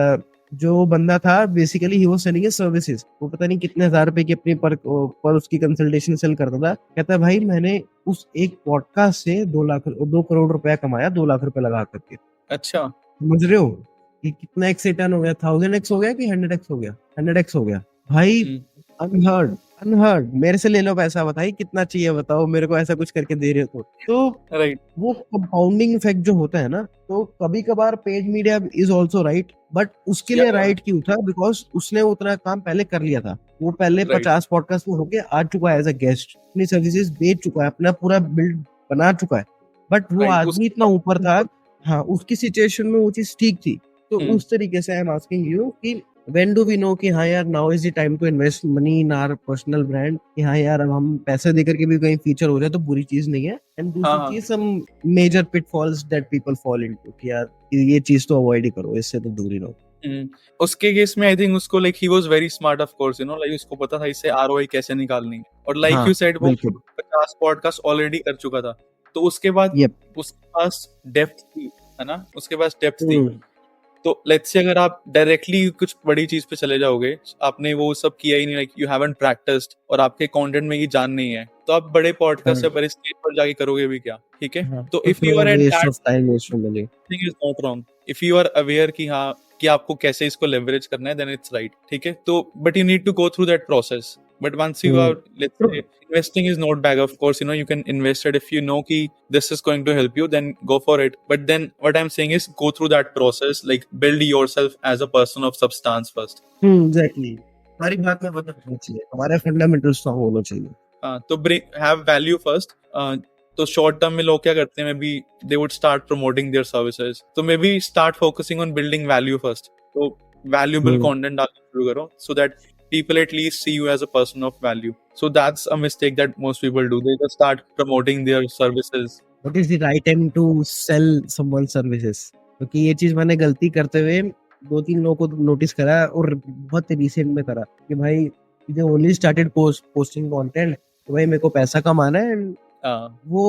जो बंदा था basically he was selling services वो पता नहीं कितने हजार रुपए की अपनी पर उसकी कंसल्टेशन सेल करता था कहता भाई मैंने उस एक पॉडकास्ट से 2 करोड़ रुपया कमाया 2 लाख रुपए लगा करके अच्छा। समझ रहे हो कि कितना एक्स रिटर्न हो गया 1000x हो गया कि 100x हो गया 100x हो गया भाई हम्म, अनहर्ड अनहर्ड मेरे से ले लो पैसा बताइए कितना चाहिए बताओ मेरे को ऐसा कुछ करके दे रहे हो तो राइट। वो कंपाउंडिंग इफेक्ट जो होता है ना तो कभी कभार paid media is also right but उसके लिए या राइट क्यों था बिकॉज उसने उतना काम पहले कर लिया था वो पहले राइट 50 पॉडकास्ट में होके आ चुका है एज अ गेस्ट अपनी सर्विसेज बेच चुका है अपना पूरा बिल्ड बना चुका है बट वो राइट आदमी इतना ऊपर था हाँ उसकी सिचुएशन में वो चीज ठीक थी तो हम्म, उस तरीके से आई एम आस्किंग यू कि व्हेन डू वी नो कि हाँ यार now is the time to invest money in our personal brand कि हाँ यार अब हम पैसे देकर के भी कहीं फीचर हो जाए तो बुरी चीज नहीं है एंड हाँ दूसरी हाँ चीज some major pitfalls that people fall into कि यार ये चीज तो अवॉइड ही करो इससे तो दूर ही रहो उसके केस में आई थिंक उसको like he was very smart of course you know like उसको पता था इससे आरओआई कैसे निकालनी है और लाइक हाँ यू सेड वो बिल्कुल 50 पॉडकास्ट ऑलरेडी कर चुका था तो उसके बाद यप उसके पास डेप्थ थी है ना उसके पास डेप्थ थी तो लेट्स से अगर आप डायरेक्टली कुछ बड़ी चीज पे चले जाओगे आपने वो सब किया ही नहीं लाइक यू हैवंट प्रैक्टिस्ड और आपके कंटेंट में ये जान नहीं है तो आप बड़े पॉडकास्ट या बड़े स्टेज पर जाके करोगे भी क्या ठीक है हाँ तो तो if you are at waste that of time waste of money thing is not wrong if you are aware कि हाँ कि आपको कैसे इसको लेवरेज करना है देन इट्स राइट ठीक है तो but you need to go through that process but once you are let's say investing is not bad of course you know you can invest it if you know ki this is going to help you then go for it but then what I'm saying is go through that process like build yourself as a person of substance first exactly हमारी बात में बदलना चाहिए हमारे fundamental strong होना चाहिए तो have value first तो शॉर्ट टर्म में लोग क्या करते हैं maybe they would start promoting their services तो maybe start focusing on building value first तो वैल्यूएबल कंटेंट डालना शुरू करो so that people at least see you as a person of value so that's a mistake that most people do they just start promoting their services what is the right time to sell someone services क्योंकि ये चीज मैंने गलती करते हुए 2-3 लोगों को notice करा और बहुत रिसेंट में करा कि भाई they only started posting content तो भाई मेरे को पैसा कमाना है and वो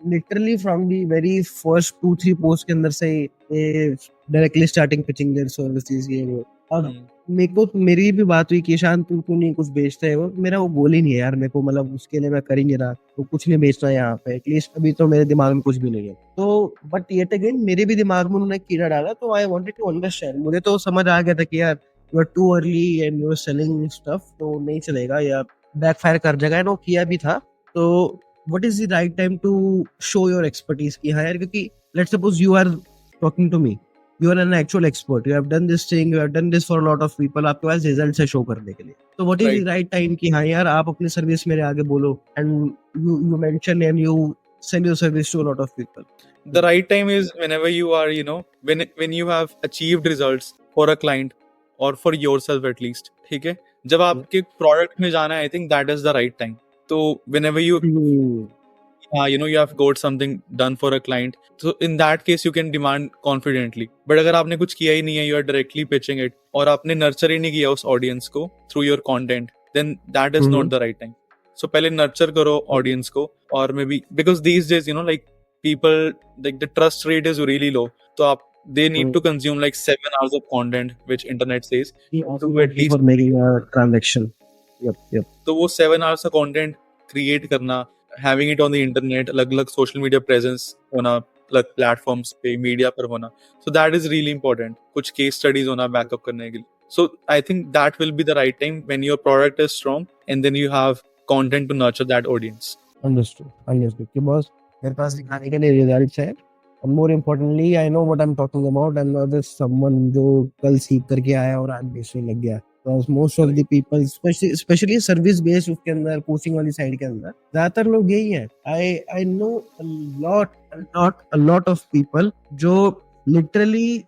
literally from the very first 2-3 post के अंदर से directly starting pitching their services ये वो अब मेरे को मेरी भी बात हुई कि शांत तू क्यों नहीं कुछ बेचता है वो मेरा वो गोल ही नहीं है यार मेरे को मतलब उसके लिए मैं करेंगे ना तो कुछ नहीं बेचना है यहाँ पे एटलीस्ट अभी तो मेरे दिमाग में कुछ भी नहीं है तो बट येट अगेन मेरे भी दिमाग में उन्होंने कीड़ा डाला तो आई वांटेड टू अंडरस्टैंड मुझे तो समझ आ गया था कि यार you are too early and you are selling stuff तो नहीं चलेगा या बैकफायर कर जाएगा एंड वो किया भी था तो what is the right time to show your expertise की हाँ यार क्योंकि let's suppose you are talking to me you are an actual expert you have done this thing you have done this for a lot of people आपके पास result है show करने के लिए तो what is the right time कि हाँ यार आप अपनी सर्विस मेरे आगे बोलो and you mention and you sell your service to a lot of people the right time is whenever you are you know when you have achieved results for a client or for yourself at least ठीक है जब आपके product में जाना है I think that is the right time तो whenever you you know you have got something done for a client so in that case you can demand confidently but अगर आपने कुछ किया ही नहीं है you are directly pitching it और आपने nurture ही नहीं किया उस audience को through your content then that is not the right time so पहले nurture करो audience को और maybe because these days you know like people like the trust rate is really low तो आप they need to consume like 7 hours of content which internet says to at least for making a transaction yep तो वो 7 hours का content create करना having it on the internet अलग अलग social media presence होना अलग platforms पे media पर होना so that is really important कुछ case studies होना backup करने के लिए so I think that will be the right time when your product is strong and then you have content to nurture that audience understood कि बस मेरे पास दिखाने के लिए रिजल्ट्स है and more importantly I know what I'm talking about and not just someone जो कल सीख करके आया और आज बेचने लग गया because most of the people especially service based उसके अंदर कोचिंग वाली साइड के अंदर ज्यादातर लोग यही है I know a lot of people जो लिटरली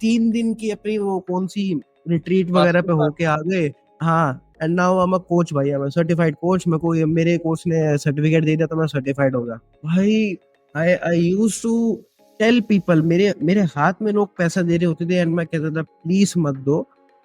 3 दिन की अपनी वो कौन सी रिट्रीट वगैरह पे होके आ गए हाँ and now I am a coach भाई आई एम सर्टिफाइड कोच मेरे को मेरे कोच ने सर्टिफिकेट दे दिया तो मैं सर्टिफाइड हो गया भाई I used to tell people मेरे हाथ में लोग पैसा दे रहे होते थे एंड मैं कहता था प्लीज मत दो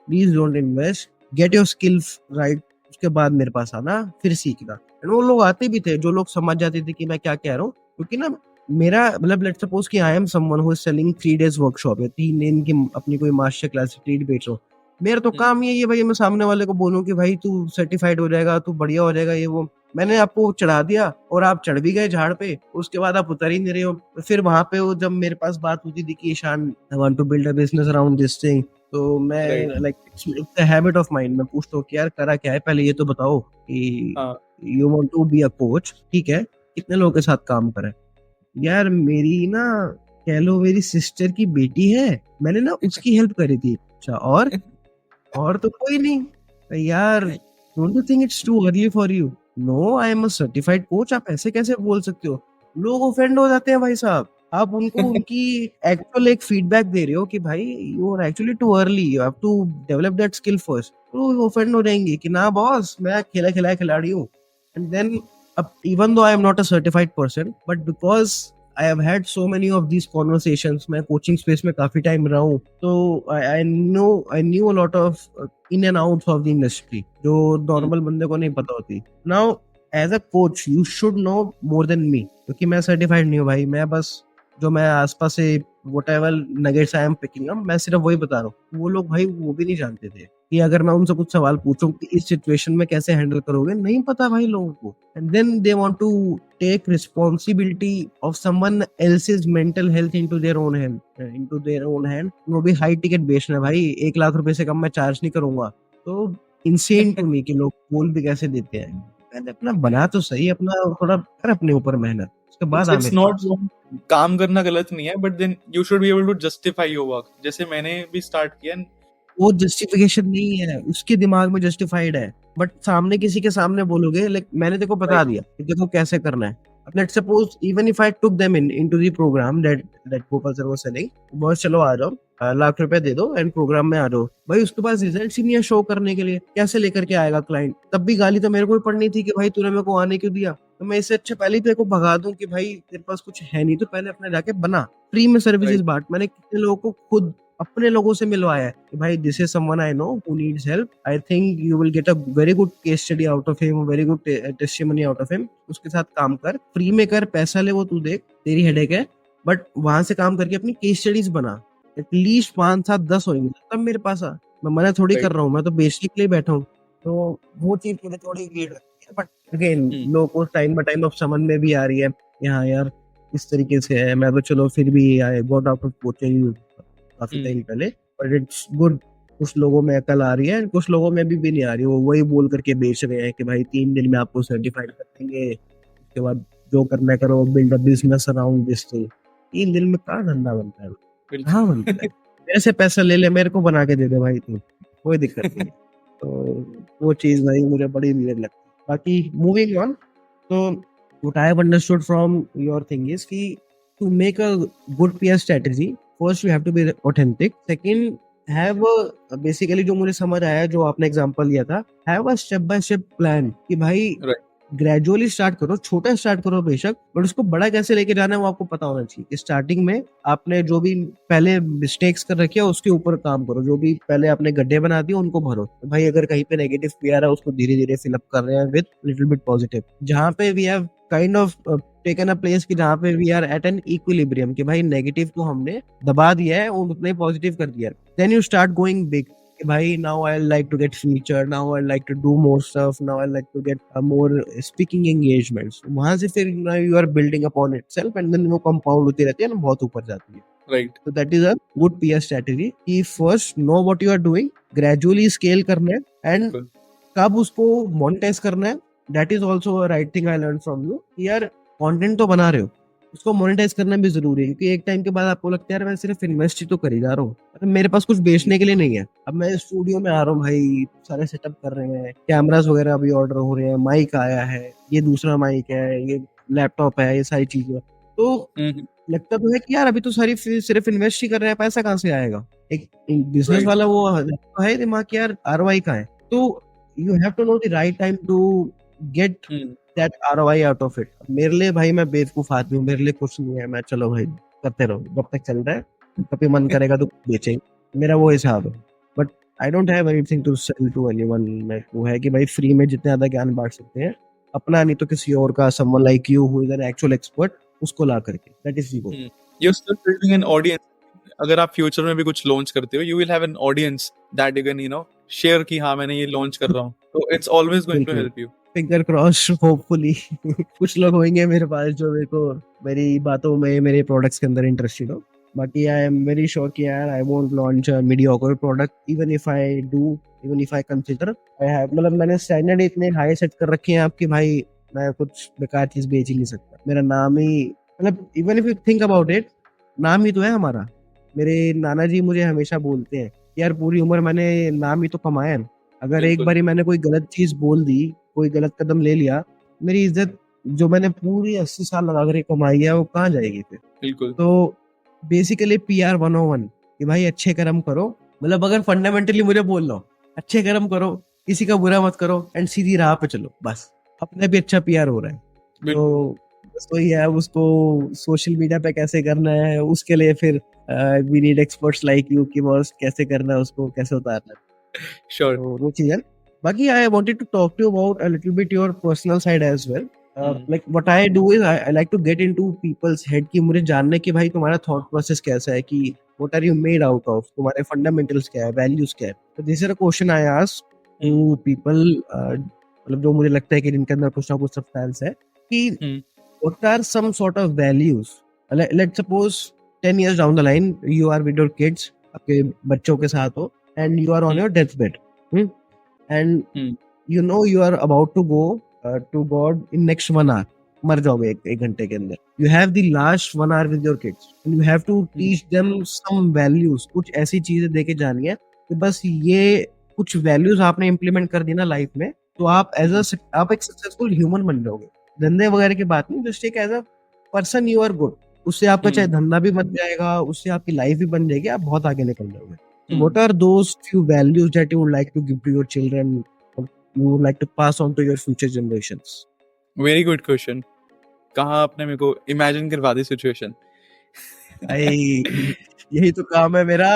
please don't invest get your skills right उसके बाद मेरे पास आना, फिर सीखना। एंड वो लोग आते भी थे, जो लोग समझ जाते थे कि मैं क्या कह रहा हूँ, क्योंकि ना मेरा मतलब लेट्स सपोज कि I am someone who is selling 3 days workshop या 3 दिन की अपनी कोई मास्टर क्लास ट्रेड बेच रहा हूँ। मेरा तो काम यही है भाई, मैं सामने वाले को बोलूं कि भाई तू सर्टिफाइड हो जाएगा, तू बढ़िया हो जाएगा, ये वो। मैंने आपको चढ़ा दिया और आप चढ़ भी गए झाड़ पे, उसके बाद आप उतर ही नहीं रहे हो। फिर वहां पे वो जब मेरे पास बात होती थी कि Ishaan I want to build a business around this thing, तो राइट। मैं like it's a habit of mind, मैं पूछता हूँ कि यार करा क्या है, पहले ये तो बताओ कि हाँ। You want to be a coach, ठीक है, कितने लोगों के साथ काम करा है? यार मेरी ना कह लो मेरी सिस्टर की बेटी है, मैंने ना उसकी हेल्प करी थी। अच्छा, और तो कोई नहीं। यार don't you think it's too early for you? No, I am a certified coach. आप ऐसे कैसे बोल सकते हो? लोग ऑफेंड हो जाते हैं भाई साहब। आप उनको उनकी एक्चुअल एक फीडबैक दे रहे हो कि भाई you are actually too early, you have to develop that skill first, तो वो ऑफेंड हो जाएंगे कि ना बॉस, मैं खेला खिलाया खिलाड़ी हूँ। एंड देन अब even though I am not a certified person, but because I have had so many of these conversations, मैं कोचिंग स्पेस में काफी टाइम रहा हूँ, तो I knew a lot of in and outs of the industry जो normal बंदे को नहीं पता होती। Now as a coach you should know more than me, क्योंकि मैं सर्टिफाइड नहीं हूँ भाई, मैं बस जो मैं आसपास से whatever nuggets I am picking up, मैं सिर्फ वही बता रहा हूँ। वो लोग भाई वो भी नहीं जानते थे कि अगर मैं उनसे कुछ सवाल पूछूं कि इस सिचुएशन में कैसे हैंडल करोगे, नहीं पता भाई लोगों को। And then they want to take responsibility of someone else's mental health into their own hand, वो भी हाई टिकट बेचना है भाई, 1 लाख रुपए से कम मैं चार्ज नहीं करूंगा। तो इंसेन टू मी कि लोग बोल भी कैसे देते हैं। मैंने अपना बना तो सही, अपना थोड़ा कर अपने ऊपर मेहनत, उसके बाद आ इट्स मेरे नॉट पास। काम करना गलत नहीं है, but then you should be able to justify your work, जैसे मैंने भी स्टार्ट किया। वो जस्टिफिकेशन नहीं है, उसके दिमाग में जस्टिफाइड है, बट सामने किसी के सामने बोलोगे लाइक मैंने देखो बता राइट। दिया कि देखो कैसे करना है। अब let's suppose even if I took them in into the program that Gopal sir was selling, boss चलो आ जाओ, लाख रुपए दे दो एंड प्रोग्राम में आ जाओ। भाई उसके पास रिजल्ट ही नहीं है शो करने के लिए, कैसे लेकर के आएगा क्लाइंट? तब भी गाली तो मेरे को ही पड़नी थी कि भाई तूने मेरे को आने क्यों दिया। तो मैं इससे अच्छा पहले ही तेरे को भगा दूं कि भाई तेरे पास कुछ है नहीं, तो पहले अपने जाके बना, फ्री में सर्विसेज राइट। बांट। मैंने कितने लोगों को खुद अपने लोगों से मिलवाया है कि भाई this is someone I know who needs help, I think you will get a very good case study out of him, very good testimony out of him. उसके साथ काम कर, फ्री में कर, पैसा ले वो तू देख, तेरी हेडेक है, बट वहां से काम करके अपनी केस स्टडीज बना। एटलीस्ट 5 7 10 होंगे तब मेरे पास आ। मैं मना थोड़ी कर राइट। रहा हूँ, मैं तो बेचने के लिए बैठा हूँ। तो वो चीज मुझे थोड़ी weird लगती है, बट अगेन लोगों को टाइम बाय टाइम अब समझ में भी आ रही है कि हाँ यार इस तरीके से है। मैं तो चलो फिर भी I got out of coaching काफी टाइम पहले, बट इट्स गुड। कुछ लोगों में अकल आ रही है, कुछ लोगों में भी नहीं आ रही। वो वही बोल करके बेच रहे हैं कि भाई 3 दिन में आपको सर्टिफाइड कर देंगे, उसके बाद जो करना है करो, build a business around this thing. 3 दिन में कहाँ धंधा बनता है? कहाँ बनता है? मेरे से पैसा ले ले, मेरे को बना के दे दे भाई तू, कोई दिक्कत नहीं है। तो वो चीज भाई मुझे बड़ी वियर्ड लगती है। बाकी मूविंग ऑन, तो what I have understood from your thing is कि to make a good PR strategy, first you have to be authentic. Second, have a basically जो मुझे समझ आया, जो आपने एग्जांपल लिया था, have a step by step plan कि भाई राइट। ग्रेजुअली स्टार्ट करो, छोटा स्टार्ट करो बेशक, बट उसको बड़ा कैसे लेके जाना है वो आपको पता होना चाहिए। कि स्टार्टिंग में आपने जो भी पहले मिस्टेक्स कर रखी है उसके ऊपर काम करो, जो भी पहले आपने गड्ढे बना दिए उनको भरो। तो भाई अगर कहीं पे नेगेटिव पीआर है उसको धीरे धीरे फिल अप कर रहे हैं विद लिटिल बिट पॉजिटिव। जहाँ पे we have kind of taken a place कि जहाँ पे we are at an equilibrium कि भाई नेगेटिव को हमने दबा दिया है और उतना ही पॉजिटिव कर दिया है, then you start going big कि भाई now I like to get featured, now I like to do more stuff, now I like to get more speaking engagements। वहां से फिर now you are building upon itself and then वो compound होती रहती है ना, बहुत ऊपर जाती है। राइट। तो that is a good PR strategy कि first know what you are doing, gradually scale करना है and कब उसको मोनेटाइज करना है। That is also a right thing I learn from you. यार कंटेंट तो बना रहे हो, उसको मोनेटाइज करना भी जरूरी है, क्योंकि एक टाइम के बाद आपको लगता है यार मैं सिर्फ इन्वेस्ट ही तो कर ही जा रहा हूँ, मेरे पास कुछ बेचने के लिए नहीं है। अब मैं स्टूडियो में आ रहा हूँ भाई, सारे सेटअप कर रहे हैं, कैमरास वगैरह अभी ऑर्डर हो रहे हैं, माइक आया है, ये दूसरा माइक है, ये लैपटॉप है, ये सारी चीजें। तो लगता तो है कि यार अभी तो सारी सिर्फ इन्वेस्ट ही कर रहे हैं, पैसा कहाँ से आएगा? एक बिजनेस राइट। वाला वो है दिमाग कि यार आरओआई कहाँ है। तो you have to know the right time to get that ROI out of it। मेरे लिए भाई मैं बेवकूफ आदमी हूँ, मेरे लिए कुछ नहीं है, मैं चलो भाई करते रहो जब तक चल रहा है, कभी मन करेगा तो बेचेंगे, मेरा वो हिसाब है। But I don't have anything to sell to anyone. मैं वो है कि भाई फ्री में जितने ज्यादा ज्ञान बांट सकते हैं अपना, नहीं तो किसी और का, someone like you who is an actual expert, उसको ला करके, that is the goal. You're still building an audience. अगर आप फ्यूचर में भी कुछ लॉन्च करते हो, you will have an audience that you can, you know, share कि हाँ मैंने ये लॉन्च कर रहा हूँ, तो it's always going to बिल्कुल, help you. Finger cross, hopefully कुछ लोग होंगे मेरे पास जो मेरे को मेरी बातों में, मेरे प्रोडक्ट्स के अंदर इंटरेस्टेड हो। बाकी आई एम वेरी श्योर कि यार I won't launch a mediocre product, even if I do, even if I consider, I have, मतलब मैंने स्टैंडर्ड इतने हाई सेट कर रखे हैं आपकी भाई, मैं कुछ बेकार चीज बेच ही नहीं सकता। मेरा नाम ही, मतलब even if you think about it, नाम ही तो है हमारा। मेरे नाना जी मुझे हमेशा बोलते हैं यार पूरी उम्र मैंने नाम ही तो कमाया है, अगर एक बिल्कुल बारी मैंने कोई गलत चीज बोल दी, कोई गलत कदम ले लिया, मेरी इज्जत जो मैंने पूरी 80 साल लगा कर कमाई है वो कहाँ जाएगी फिर। बिल्कुल तो बेसिकली PR 101 कि भाई अच्छे कर्म करो, मतलब अगर फंडामेंटली मुझे बोल लो अच्छे कर्म करो, किसी का बुरा मत करो एंड सीधी राह पे चलो, बस अपने भी अच्छा PR हो रहा है। बिल्कुल तो बस वही है, उसको सोशल मीडिया पे कैसे करना है उसके लिए फिर we need experts like you कि बस कैसे करना है, उसको कैसे उतारना है, sure. तो वो चीज है। बाकी I wanted to talk to you about a little bit your personal side as well. Like what I do is I like to get into people's head कि मुझे जानने की भाई तुम्हारा थॉट प्रोसेस कैसा है, कि what are you made out of, तुम्हारे फंडामेंटल्स क्या है, वैल्यूज क्या है। तो this is a question I ask to people, मतलब जो मुझे लगता है कि जिनके अंदर कुछ ना कुछ सब्सटेंस है, कि Hmm. what are some sort of values, let's suppose 10 years down the line you are with your kids, आपके बच्चों के साथ हो, and you are on Hmm. your deathbed, and Hmm. you know you are about to go to God in next 1 hour, मर जाओगे एक घंटे के अंदर। you have the last 1 hour with your kids and you have to teach them some values, कुछ ऐसी चीजें देके जानी है कि बस ये कुछ वैल्यूज आपने इम्प्लीमेंट कर दी ना लाइफ में, तो आप आप एक सक्सेसफुल ह्यूमन बन जाओगे। धंधे वगैरह की बात नहीं, जस्ट एक as a person you are good, उससे आपका चाहे धंधा भी बन जाएगा, उससे आपकी लाइफ भी बन जाएगी, आप बहुत आगे निकल जाओगे। So what are those few values that you would like to give to your children, or you would like to pass on to your future generations? Very good question. कहाँ आपने मेरे को इमेजिन करवा दी सिचुएशन। आई यही तो काम है मेरा।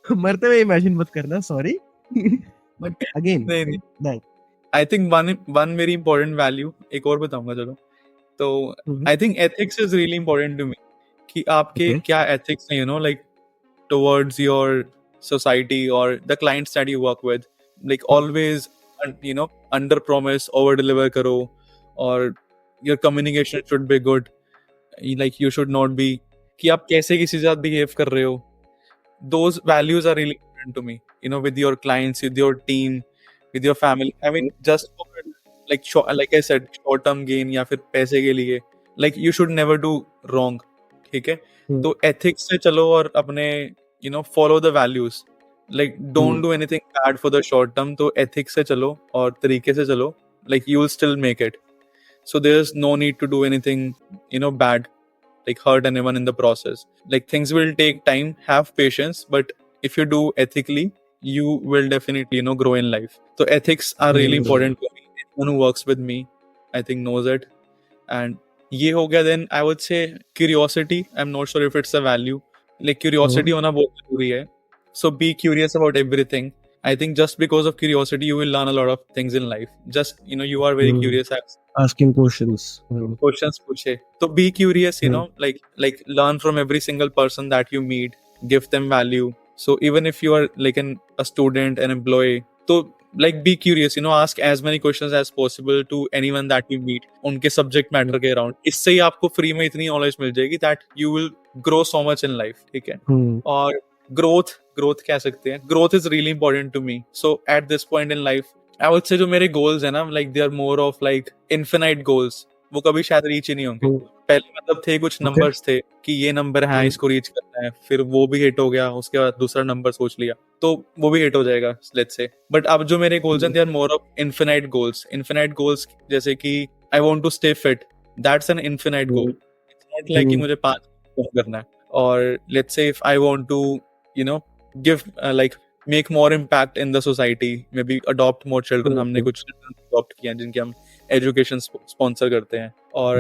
मरते हुए इमेजिन मत करना, सॉरी, बट अगेन नहीं नहीं, नहीं। I think one very important value, एक और बताऊंगा चलो। तो I think ethics is really important to me, कि आपके ओके, क्या एथिक्स हैं, you know, like towards your society or the clients that you work with. Like always, you know, under promise, over deliver karo, or your communication should be good. Like you should not be कि आप कैसे किसी के साथ behave कर रहे हो. Those values are really important to me. You know, with your clients, with your team, with your family. I mean, just for, like I said, short term gain या फिर पैसे के लिए. Like you should never do wrong. ठीक है, तो ethics से चलो और अपने you know follow the values, like don't do anything bad for the short term, तो एथिक्स से चलो और तरीके से चलो, like you will still make it, so there is no need to do anything you know bad, like hurt anyone in the process. Like things will take time, have patience, but if you do ethically, you will definitely, you know, grow in life. So ethics are really important to me. Anyone who works with me, I think, knows it. And ये हो गया, then I would say curiosity. I'm not sure if it's a value. Like curiosity होना बहुत जरूरी है. So be curious about everything. I think just because of curiosity, you will learn a lot of things in life. Just, you know, you are very curious. asking questions. Questions पूछे, तो be curious, you know, like learn from every single person that you meet, give them value. So even if you are like a student, an employee, so like be curious, you know, ask as many questions as possible to anyone that you meet उनके subject matter के around. इससे ही आपको free में इतनी knowledge मिल जाएगी that you will grow so much in life. ठीक है, और growth कह सकते हैं, growth is really important to me. So at this point in life, I would say जो मेरे goals है ना, like they are more of like infinite goals. वो कभी शायद रीच ही नहीं होंगे। पहले मतलब थे कुछ नंबर्स थे कि ये नंबर है, इसको रीच करना है, फिर वो भी हिट हो गया, उसके बाद दूसरा नंबर सोच लिया तो वो भी हिट हो जाएगा, लेट्स से। बट अब जो मेरे गोल्स हैं, they are more of infinite goals, जैसे कि I want to stay fit, that's an infinite goal. It's not like कि मुझे 5 करना है। और let's say if I want to you know give like make more impact in the society, maybe adopt more children, हमने कुछ adopt किया जिनके हम एजुकेशन स्पॉन्सर करते हैं। और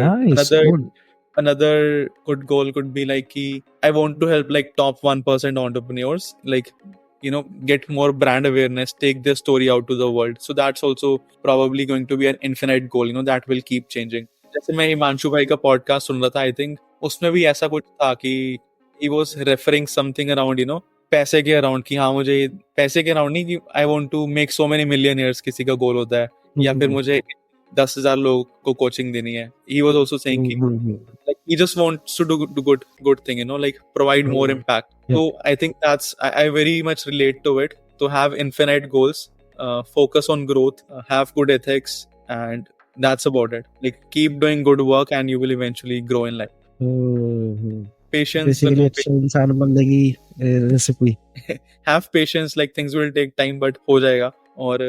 another good goal could be like I want to help like top 1% entrepreneurs, like get more brand awareness, take their story out to the world. So that's also probably going to be an infinite goal, that will keep changing. जैसे मैं हिमांशु भाई का podcast सुन रहा था, I think उसमें भी ऐसा कुछ था कि he was referring something around पैसे के अराउंड, कि हाँ मुझे पैसे के अराउंड नहीं, कि I want to make so many millionaires किसी का गोल होता है, या फिर मुझे 10,000 लोगों को कोचिंग देनी है. ही वाज आल्सो सेइंग कि like he just wants to do good thing, like provide more impact. So I think I very much relate to it, to have infinite goals, focus on growth, have good ethics, and that's about it. Like keep doing good work and you will eventually grow in life. Patience, basically अच्छा इंसान बनने की recipe. have patience, like things will take time but हो जाएगा. और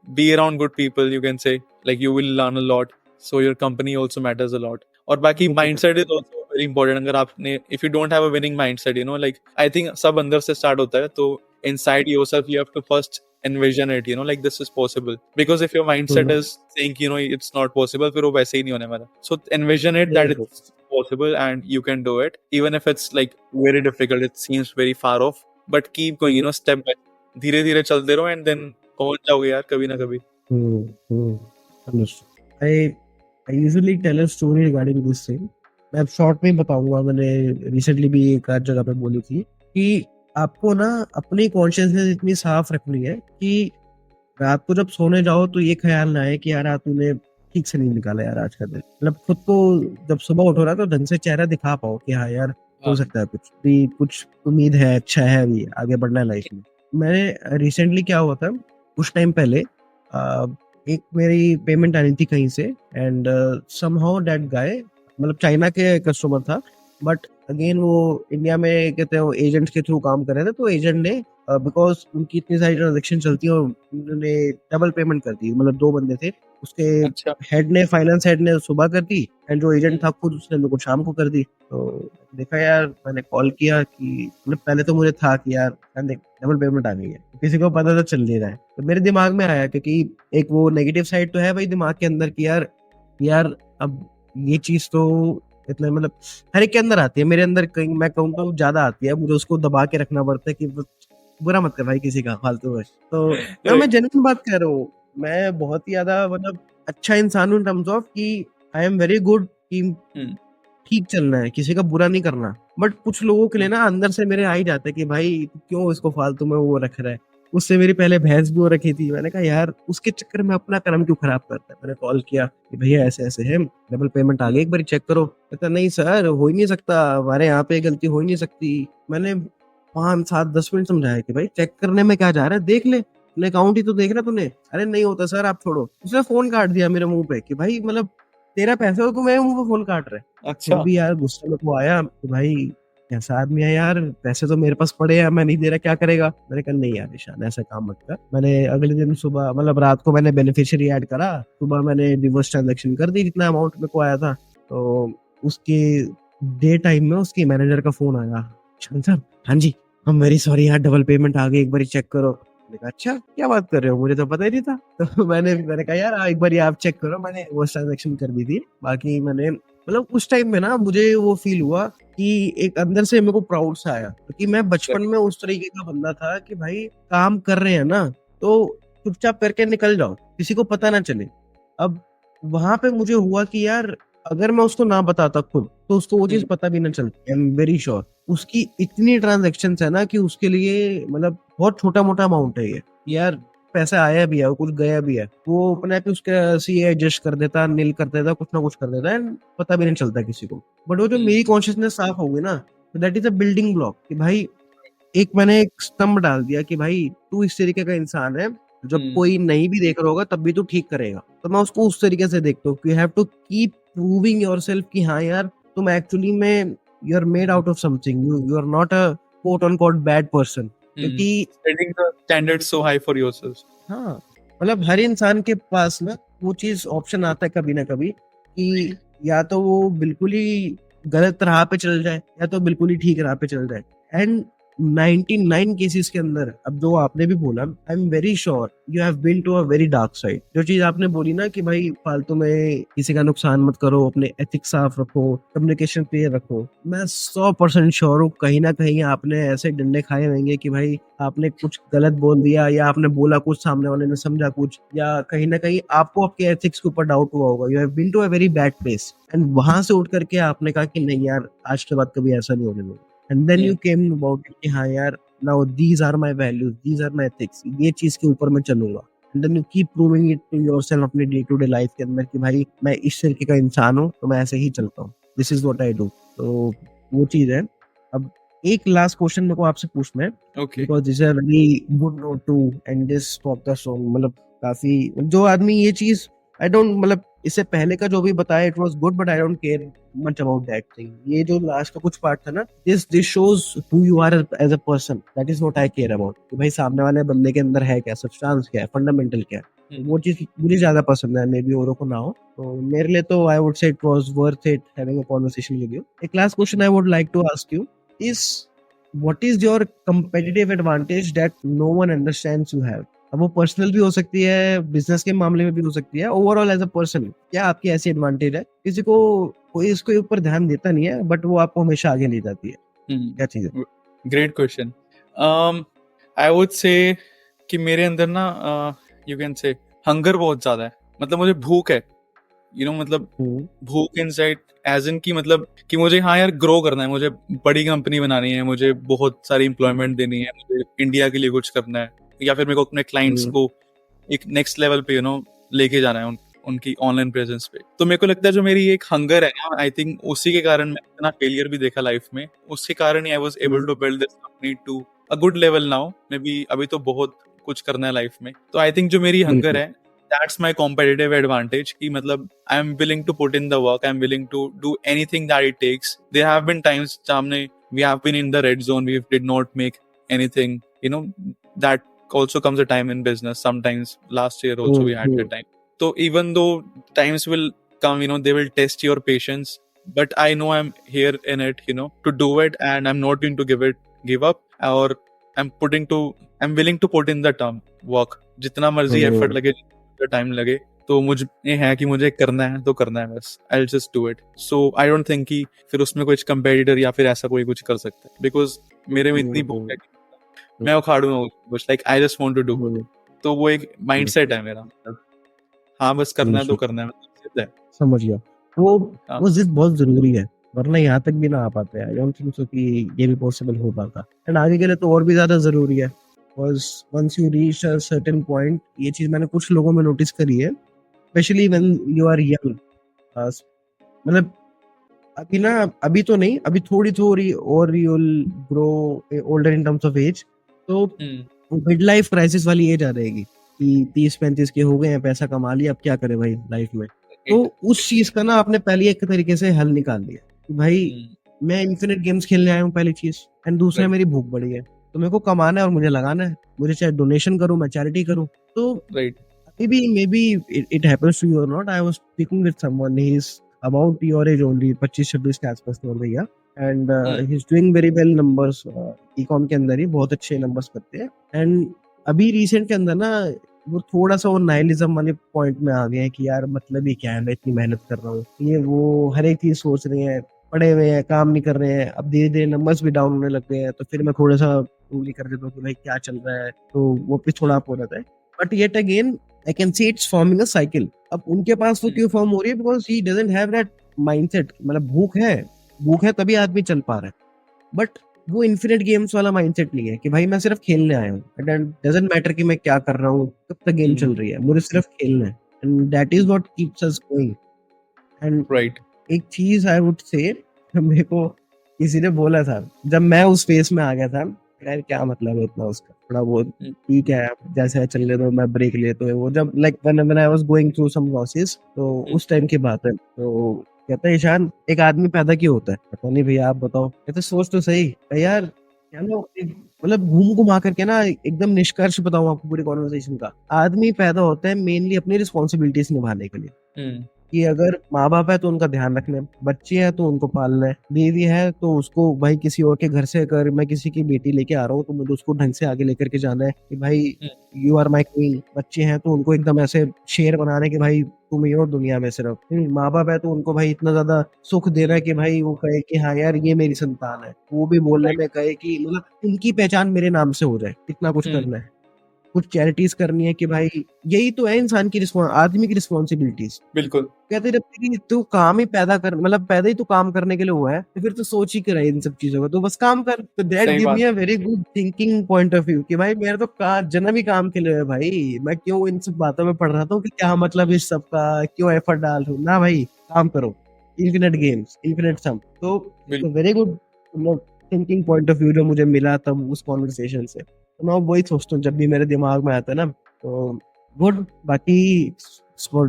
be around good people, you can say, like you will learn a lot, so your company also matters a lot. और बाकी mindset is also very important. अगर आपने if you don't have a winning mindset, like I think सब अंदर से start होता है, तो inside yourself you have to first envision it, like this is possible. Because if your mindset is saying it's not possible, फिर वो वैसे ही नहीं होने वाला. So envision it that it's possible and you can do it, even if it's like very difficult, it seems very far off, but keep going, step by step. धीरे धीरे चलते रहो and then पहुंच जाओगे यार कभी ना कभी. Understood. I usually tell a story regarding this thing. मैं अब शॉर्ट में बताऊंगा. मैंने रिसेंटली भी एक आध जगह पे बोली थी कि आपको ना अपनी कॉन्शियसनेस इतनी साफ रखनी है कि रात को जब सोने जाओ तो ये ख्याल ना आए कि यार आज तूने ठीक से नहीं निकाला यार आज का दिन. मतलब खुद को जब सुबह उठो ना तो ढंग से चेहरा दिखा पाओ कि हाँ यार हो सकता है कुछ उम्मीद है, अच्छा है, अभी आगे बढ़ना है लाइफ में. मैंने रिसेंटली क्या हुआ था, कुछ टाइम पहले एक मेरी पेमेंट आनी थी कहीं से, एंड समहाउ दैट गाय, मतलब चाइना के कस्टमर था, बट अगेन वो इंडिया में कहते हैं एजेंट के थ्रू काम कर रहे थे. तो एजेंट ने बिकॉज उनकी इतनी सारी ट्रांजेक्शन चलती है, उन्होंने डबल पेमेंट कर दी. मतलब 2 बंदे थे, उसके हेड ने, फाइनेंस हेड ने सुबह कर दी, एंड जो एजेंट था खुद उसने मेरे को शाम को कर दी. तो देखा यार, मैंने कॉल किया कि मतलब पहले तो मुझे था कि यार डबल पेमेंट आ गई है, किसी को पता तो चल नहीं रहा है. तो मेरे दिमाग में आया, क्योंकि एक वो नेगेटिव साइड तो है भाई दिमाग के अंदर कि यार अब ये चीज तो इतना, मतलब हर एक के अंदर आती है, मेरे अंदर कहीं मैं कहूँ तो ज्यादा आती है. मुझे उसको दबा के रखना पड़ता है कि बुरा मत कर भाई किसी का फालतू में. तो मैं जेन्युइन बात कर रहा हूँ, मैं बहुत ही ज्यादा मतलब अच्छा इंसान हूँ इन टर्म्स ऑफ कि आई एम वेरी गुड कि ठीक चलना है, किसी का बुरा नहीं करना. बट कुछ लोगों के लिए ना अंदर से मेरे आ ही जाता है कि भाई क्यों इसको फालतू में वो रख रहा है. उससे मेरी पहले भैंस भी हो रखी थी. मैंने कहा यार उसके चक्कर में अपना कर्म क्यों खराब करता है. मैंने कॉल किया कि भैया ऐसे ऐसे है, डबल पेमेंट आ गई, एक बार चेक करो. कहता नहीं सर हो ही नहीं सकता, हमारे यहाँ पे गलती हो ही नहीं सकती. मैंने 5, 7, 10 मिनट समझाया कि भाई चेक करने में क्या जा रहा है, देख ले अकाउंट ही तो देख रहा तूने. अरे नहीं होता सर आप छोड़ो. उसने फोन काट दिया मेरे मुंह पे कि भाई मतलब तेरा पैसा हो तो मेरे मुंह पे फोन काट रहा है. अच्छा भी यार गुस्सा में को आया कि भाई कैसा आदमी है यार, पैसे तो मेरे पास पड़े हैं, मैं नहीं दे रहा, क्या करेगा. मैंने कहा नहीं यार ईशान ऐसा काम मत कर. मैंने अगले दिन सुबह, मतलब रात को मैंने बेनिफिशियरी ऐड करा, सुबह मैंने रिवर्स ट्रांजैक्शन कर दी जितना अमाउंट मेरे को आया था. तो उसके डे टाइम में उसकी मैनेजर का फोन आया, सर हाँ जी हम वेरी सॉरी यार डबल पेमेंट आ गई, एक बार चेक करो. मैंने कहा अच्छा क्या बात कर रहे हो, मुझे तो पता ही नहीं था. तो मैंने कहा यार एक बार आप चेक करो, मैंने वो ट्रांजैक्शन कर दी थी. बाकी मैंने मतलब उस टाइम में ना मुझे वो फील हुआ कि एक अंदर से मेरे को प्राउड सा आया, क्योंकि मैं बचपन में उस तरीके का बंदा था कि भाई काम कर रहे हैं ना तो चुपचाप करके निकल जाओ, किसी को पता ना चले. अब वहां पे मुझे हुआ कि यार अगर मैं उसको ना बताता खुद तो उसको वो चीज पता भी ना चलती. आई एम वेरी श्योर उसकी इतनी ट्रांजेक्शन है ना कि उसके लिए मतलब बहुत छोटा मोटा अमाउंट है ये. यार पैसा आया भी है, कुछ गया भी है, वो अपने आप उसका सीए एडजस्ट कर देता, नील कर देता, कुछ ना कुछ कर देता है, पता भी नहीं चलता किसी को. बट वो जो मेरी कॉन्शियसनेस साफ हो गई ना, that is a building block कि भाई मैंने एक स्तंभ डाल दिया कि भाई तू इस तरीके का इंसान है, जब कोई नहीं भी देख रहा होगा तब भी तू ठीक करेगा. तो मैं उसको उस तरीके से देखता हूँ कि you have to keep proving yourself कि हाँ यार तुम एक्चुअली में you are made out of something, you are not a quote on quote bad person. क्योंकि setting the standards so high for yourself. हाँ मतलब हर इंसान के पास ना वो चीज ऑप्शन आता है कभी ना कभी कि या तो वो बिल्कुल ही गलत राह पे चल जाए या तो बिल्कुल ही ठीक राह पे चल जाए. एंड 99 केसेस के अंदर, अब जो आपने भी बोला, I am very sure you have been to a very dark side. जो चीज आपने बोली ना कि भाई फालतू में किसी का नुकसान मत करो, अपने एथिक्स साफ रखो, कम्युनिकेशन क्लियर रखो, मैं 100% श्योर हूँ कहीं ना कहीं आपने ऐसे डंडे खाए होंगे कि भाई आपने कुछ गलत बोल दिया, या आपने बोला कुछ, सामने वाले ने समझा कुछ, या कहीं ना कहीं आपको आपके एथिक्स के ऊपर डाउट हुआ होगा। You have been to a very bad place, and वहां से उठ करके आपने कहा कि नहीं यार, आज के बाद कभी ऐसा नहीं होने दूंगा। And then you came about कि हाँ यार, now these are my values, these are my ethics, ये चीज के ऊपर मैं चलूंगा। And then you keep proving it to yourself अपने डे टू डे लाइफ के अंदर कि भाई मैं इस तरीके का इंसान हूँ, तो मैं ऐसे ही चलता हूँ, this is what I do. तो वो चीज है। अब एक लास्ट क्वेश्चन मेरे को आपसे पूछना है, Okay. Because this is a very good note to end this podcast. मतलब काफी, जो आदमी ये चीज, आई डोंट, मतलब इससे पहले का जो भी बताया it was good, but I don't care much about that thing. ये जो लास्ट का कुछ पार्ट था ना, this shows who you are as a person, that is what I care about. कि भाई सामने वाले बंदे के अंदर है क्या, सब्सटेंस क्या है, फंडामेंटल क्या है। वो चीज मुझे ज्यादा पसंद है, मे बी औरों को ना हो। तो मेरे लिए तो I would say it was worth it having a conversation with you. एक last question I would like to ask you is, what is your competitive advantage that no one understands you have? अब वो personal भी हो सकती है, business के मामले में भी हो सकती है, ओवरऑल एज अ पर्सन क्या आपकी ऐसी एडवांटेज है, किसी को कोई इसके ऊपर ध्यान देता नहीं है, बट वो आपको हमेशा आगे ले जाती है, क्या चीज है? Great question. I would say कि मेरे अंदर ना you can say hunger बहुत ज्यादा है, मतलब मुझे भूख है, मतलब भूख इनसाइड एज इन की, मतलब कि मुझे हाँ यार ग्रो करना है, मुझे बड़ी कंपनी बनानी है, मुझे बहुत सारी एम्प्लॉयमेंट देनी है, मुझे इंडिया के लिए कुछ करना है, या फिर मेरे को अपने क्लाइंट्स को एक नेक्स्ट लेवल पे लेके जाना है उनकी ऑनलाइन प्रेजेंस पे। तो मेरे को लगता है जो मेरी एक हंगर है ना, आई थिंक उसी के कारण मैं इतना फेलियर भी देखा लाइफ में, उसके कारण ही I was able to build this company to a good level now. Maybe अभी तो बहुत कुछ करना है लाइफ में, तो आई थिंक जो मेरी हंगर है, that's my competitive advantage कि मतलब I'm willing to put in the work, I'm willing to do anything that it takes. There have been times सामने we have been in the red zone, we did not make anything, that also comes a time in business. Sometimes last year also we had that time. So even though times will come, they will test your patience, but I know I'm here in it, to do it, and I'm not going to give up, or I'm willing to put in the work. जितना मर्जी effort लगे, time लगे, तो मुझे ये है कि मुझे करना है तो करना है बस, I'll just do it. So I don't think कि फिर उसमें कुछ कंपेटिटर या फिर ऐसा कोई कुछ कर सकता है, बिकॉज मेरे में इतनी भूख है कि मैं उखाड़ूंगा कुछ, like I just want to do. तो वो एक माइंडसेट है मेरा, हाँ बस करना है तो करना है। समझ गया। वो जिद बहुत जरूरी है, वरना यहाँ तक भी ना आ पाते हैं। आई डोंट थिंक सो कि ये भी पॉसिबल हो पाता, एंड आगे के लिए तो और भी ज्यादा जरूरी है। Because once you reach a certain point, ये चीज मैंने कुछ लोगों में नोटिस करी है, specially when you are young, मतलब अभी तो नहीं, अभी थोड़ी और you will grow older in terms of age, तो मिड लाइफ क्राइसिस वाली एज आ रहेगी कि 30-35 के हो गए हैं, पैसा कमा लिया, अब क्या करे भाई लाइफ में। तो उस चीज का ना आपने पहले एक तरीके से हल निकाल दिया कि भाई मैं इन्फिनिट गेम्स खेलने आया हूँ, पहली चीज, एंड दूसरा मेरी भूख बढ़ी है, तो मेरे को कमाना है और मुझे लगाना है, मुझे चाहे डोनेशन करूं, मैं चैरिटी करूं। तो maybe it happens to you और not, I was speaking with someone, he is about your age only, 25-26 के आसपास तो भैया, and he is doing very well numbers, ecom के अंदर ही बहुत अच्छे नंबर्स करते हैं। एंड अभी रिसेंट के अंदर ना वो थोड़ा सा वो नाइलिज्म वाले पॉइंट में आ गए हैं कि यार मतलब ही क्या है, मैं इतनी मेहनत कर रहा हूँ, ये वो हर एक चीज सोच रहे हैं, पढ़े हुए हैं, काम नहीं कर रहे हैं, अब धीरे धीरे नंबर्स भी डाउन होने लग गए हैं, तो फिर मैं थोड़ा सा उंगली कर देता हूँ कि भाई क्या चल रहा है, तो वो भी थोड़ा अप हो जाता है। But yet again I can see it's forming a cycle. अब उनके पास वो क्यों फॉर्म हो रही है, because he doesn't have that mindset, मतलब भूख है तभी आदमी चल पा रहा है, बट वो इन्फिनिट गेम्स वाला माइंडसेट नहीं है कि भाई मैं सिर्फ खेलने आया हूँ, इट डजंट मैटर कि मैं क्या कर रहा हूँ, कब तक गेम चल रही है, मुझे सिर्फ खेलना है, and that is what keeps us going. And एक चीज आई वुड से, मेरे को किसी ने बोला था जब मैं उस फेस में आ गया था, यार क्या मतलब है इतना उसका, थोड़ा बहुत ठीक है जैसे चल रहे, तो मैं ब्रेक लेते हुए वो जब like when I was going through some losses, तो उस टाइम की बात है। तो कहता है ईशान, एक आदमी पैदा क्यों होता है? पता नहीं भैया आप बताओ। कहते सोच तो सही यार, मतलब घूम घुमा करके ना एकदम निष्कर्ष बताऊं आपको पूरी कॉन्वर्सेशन का, आदमी पैदा होता है मेनली अपनी रिस्पॉन्सिबिलिटीज निभाने के लिए। कि अगर माँ बाप है तो उनका ध्यान रखना है, बच्चे हैं तो उनको पालना है, बीवी है तो उसको भाई किसी और के घर से अगर मैं किसी की बेटी लेके आ रहा हूँ तो मुझे उसको ढंग से आगे लेकर के जाना है कि भाई यू आर माई क्वीन। बच्चे हैं तो उनको एकदम ऐसे शेर बनाना है कि भाई तुम ही हो दुनिया में सिर्फ। माँ बाप है तो उनको भाई इतना ज्यादा सुख देना है कि भाई वो कहे कि हाँ यार ये मेरी संतान है, वो भी बोलने में कहे कि मतलब उनकी पहचान मेरे नाम से हो जाए, इतना कुछ करना है। कुछ चैरिटीज करनी है कि भाई यही तो है इंसान की आदमी की रिस्पॉन्सिबिलिटीज। बिल्कुल कहते जब तेरी तू काम ही पैदा कर मतलब पैदा ही तो काम करने के लिए हुआ है तो फिर तो सोच ही करे इन सब चीजों का, तो बस काम कर। तो दैट सही गिव बात me a very good thinking point of view कि भाई मेरा तो जन्म ही काम के लिए है भाई, मैं क्यों इन सब बातों में पढ़ रहा था कि क्या मतलब इस सब का, क्यों एफर्ट डाल रहा हूँ ना भाई, काम करो। इन्फिनिट गेम्स इन्फिनिट सम। तो बिल्कुल very good thinking point of view जो मुझे मिला तब उस कॉन्वर्सेशन से, तो मैं वही सोचता हूँ जब भी मेरे दिमाग में आता है ना। तो गुड। बाकी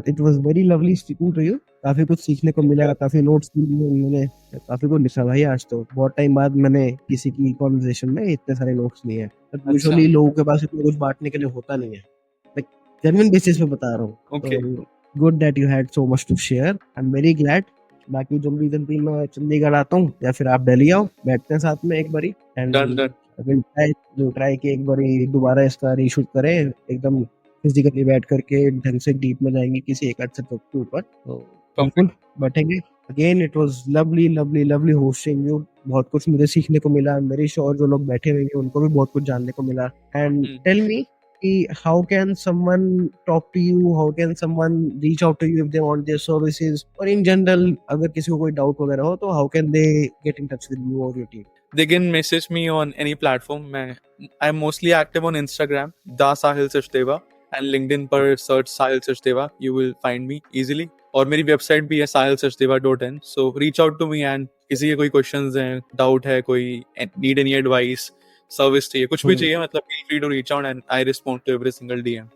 it was very lovely speaking to you. काफी कुछ सीखने को मिला, काफी नोट्स भी लिए मैंने, काफी कुछ लिखा भाई। आज तो बहुत टाइम बाद मैंने किसी की कॉन्वर्सेशन में इतने सारे नोट्स लिए हैं। अच्छा यूजुअली लोगों के पास इतना कुछ बांटने के लिए होता नहीं है, लाइक जेन्युइन बेसिस पे बता रहा हूँ। ओके तो good that you had so much to share, I am very glad. बाकी जल्दी मैं चंडीगढ़ आता हूँ या फिर आप दिल्ली आओ, बैठते हैं साथ में एक बारी and done done will try कि एक बारी दोबारा इसका रीशूट करें एकदम फिजिकली बैठ करके, ढंग से डीप में जाएंगे किसी एक अच्छे टॉपिक के ऊपर। तो बिल्कुल बैठेंगे। Again it was lovely lovely lovely hosting you. बहुत कुछ मुझे सीखने को मिला, मेरी श्योर जो लोग बैठे हुए हैं उनको भी बहुत कुछ जानने को मिला। एंड टेल मी कि how can someone talk to you, how can someone reach out to you if they want their services, और इन जनरल अगर किसी को कोई डाउट वगैरह हो तो how can they get in touch with you और your team? They can message me on any platform. I'm mostly active on Instagram, Da Sahil Sachdeva, and LinkedIn पर search Sahil Sachdeva, you will find me easily. और मेरी website भी है sahilsachdeva.in. So reach out to me and किसी के कोई questions हैं, doubt है, कोई need any advice, service चाहिए, कुछ भी चाहिए, मतलब feel free to reach out and I respond to every single DM.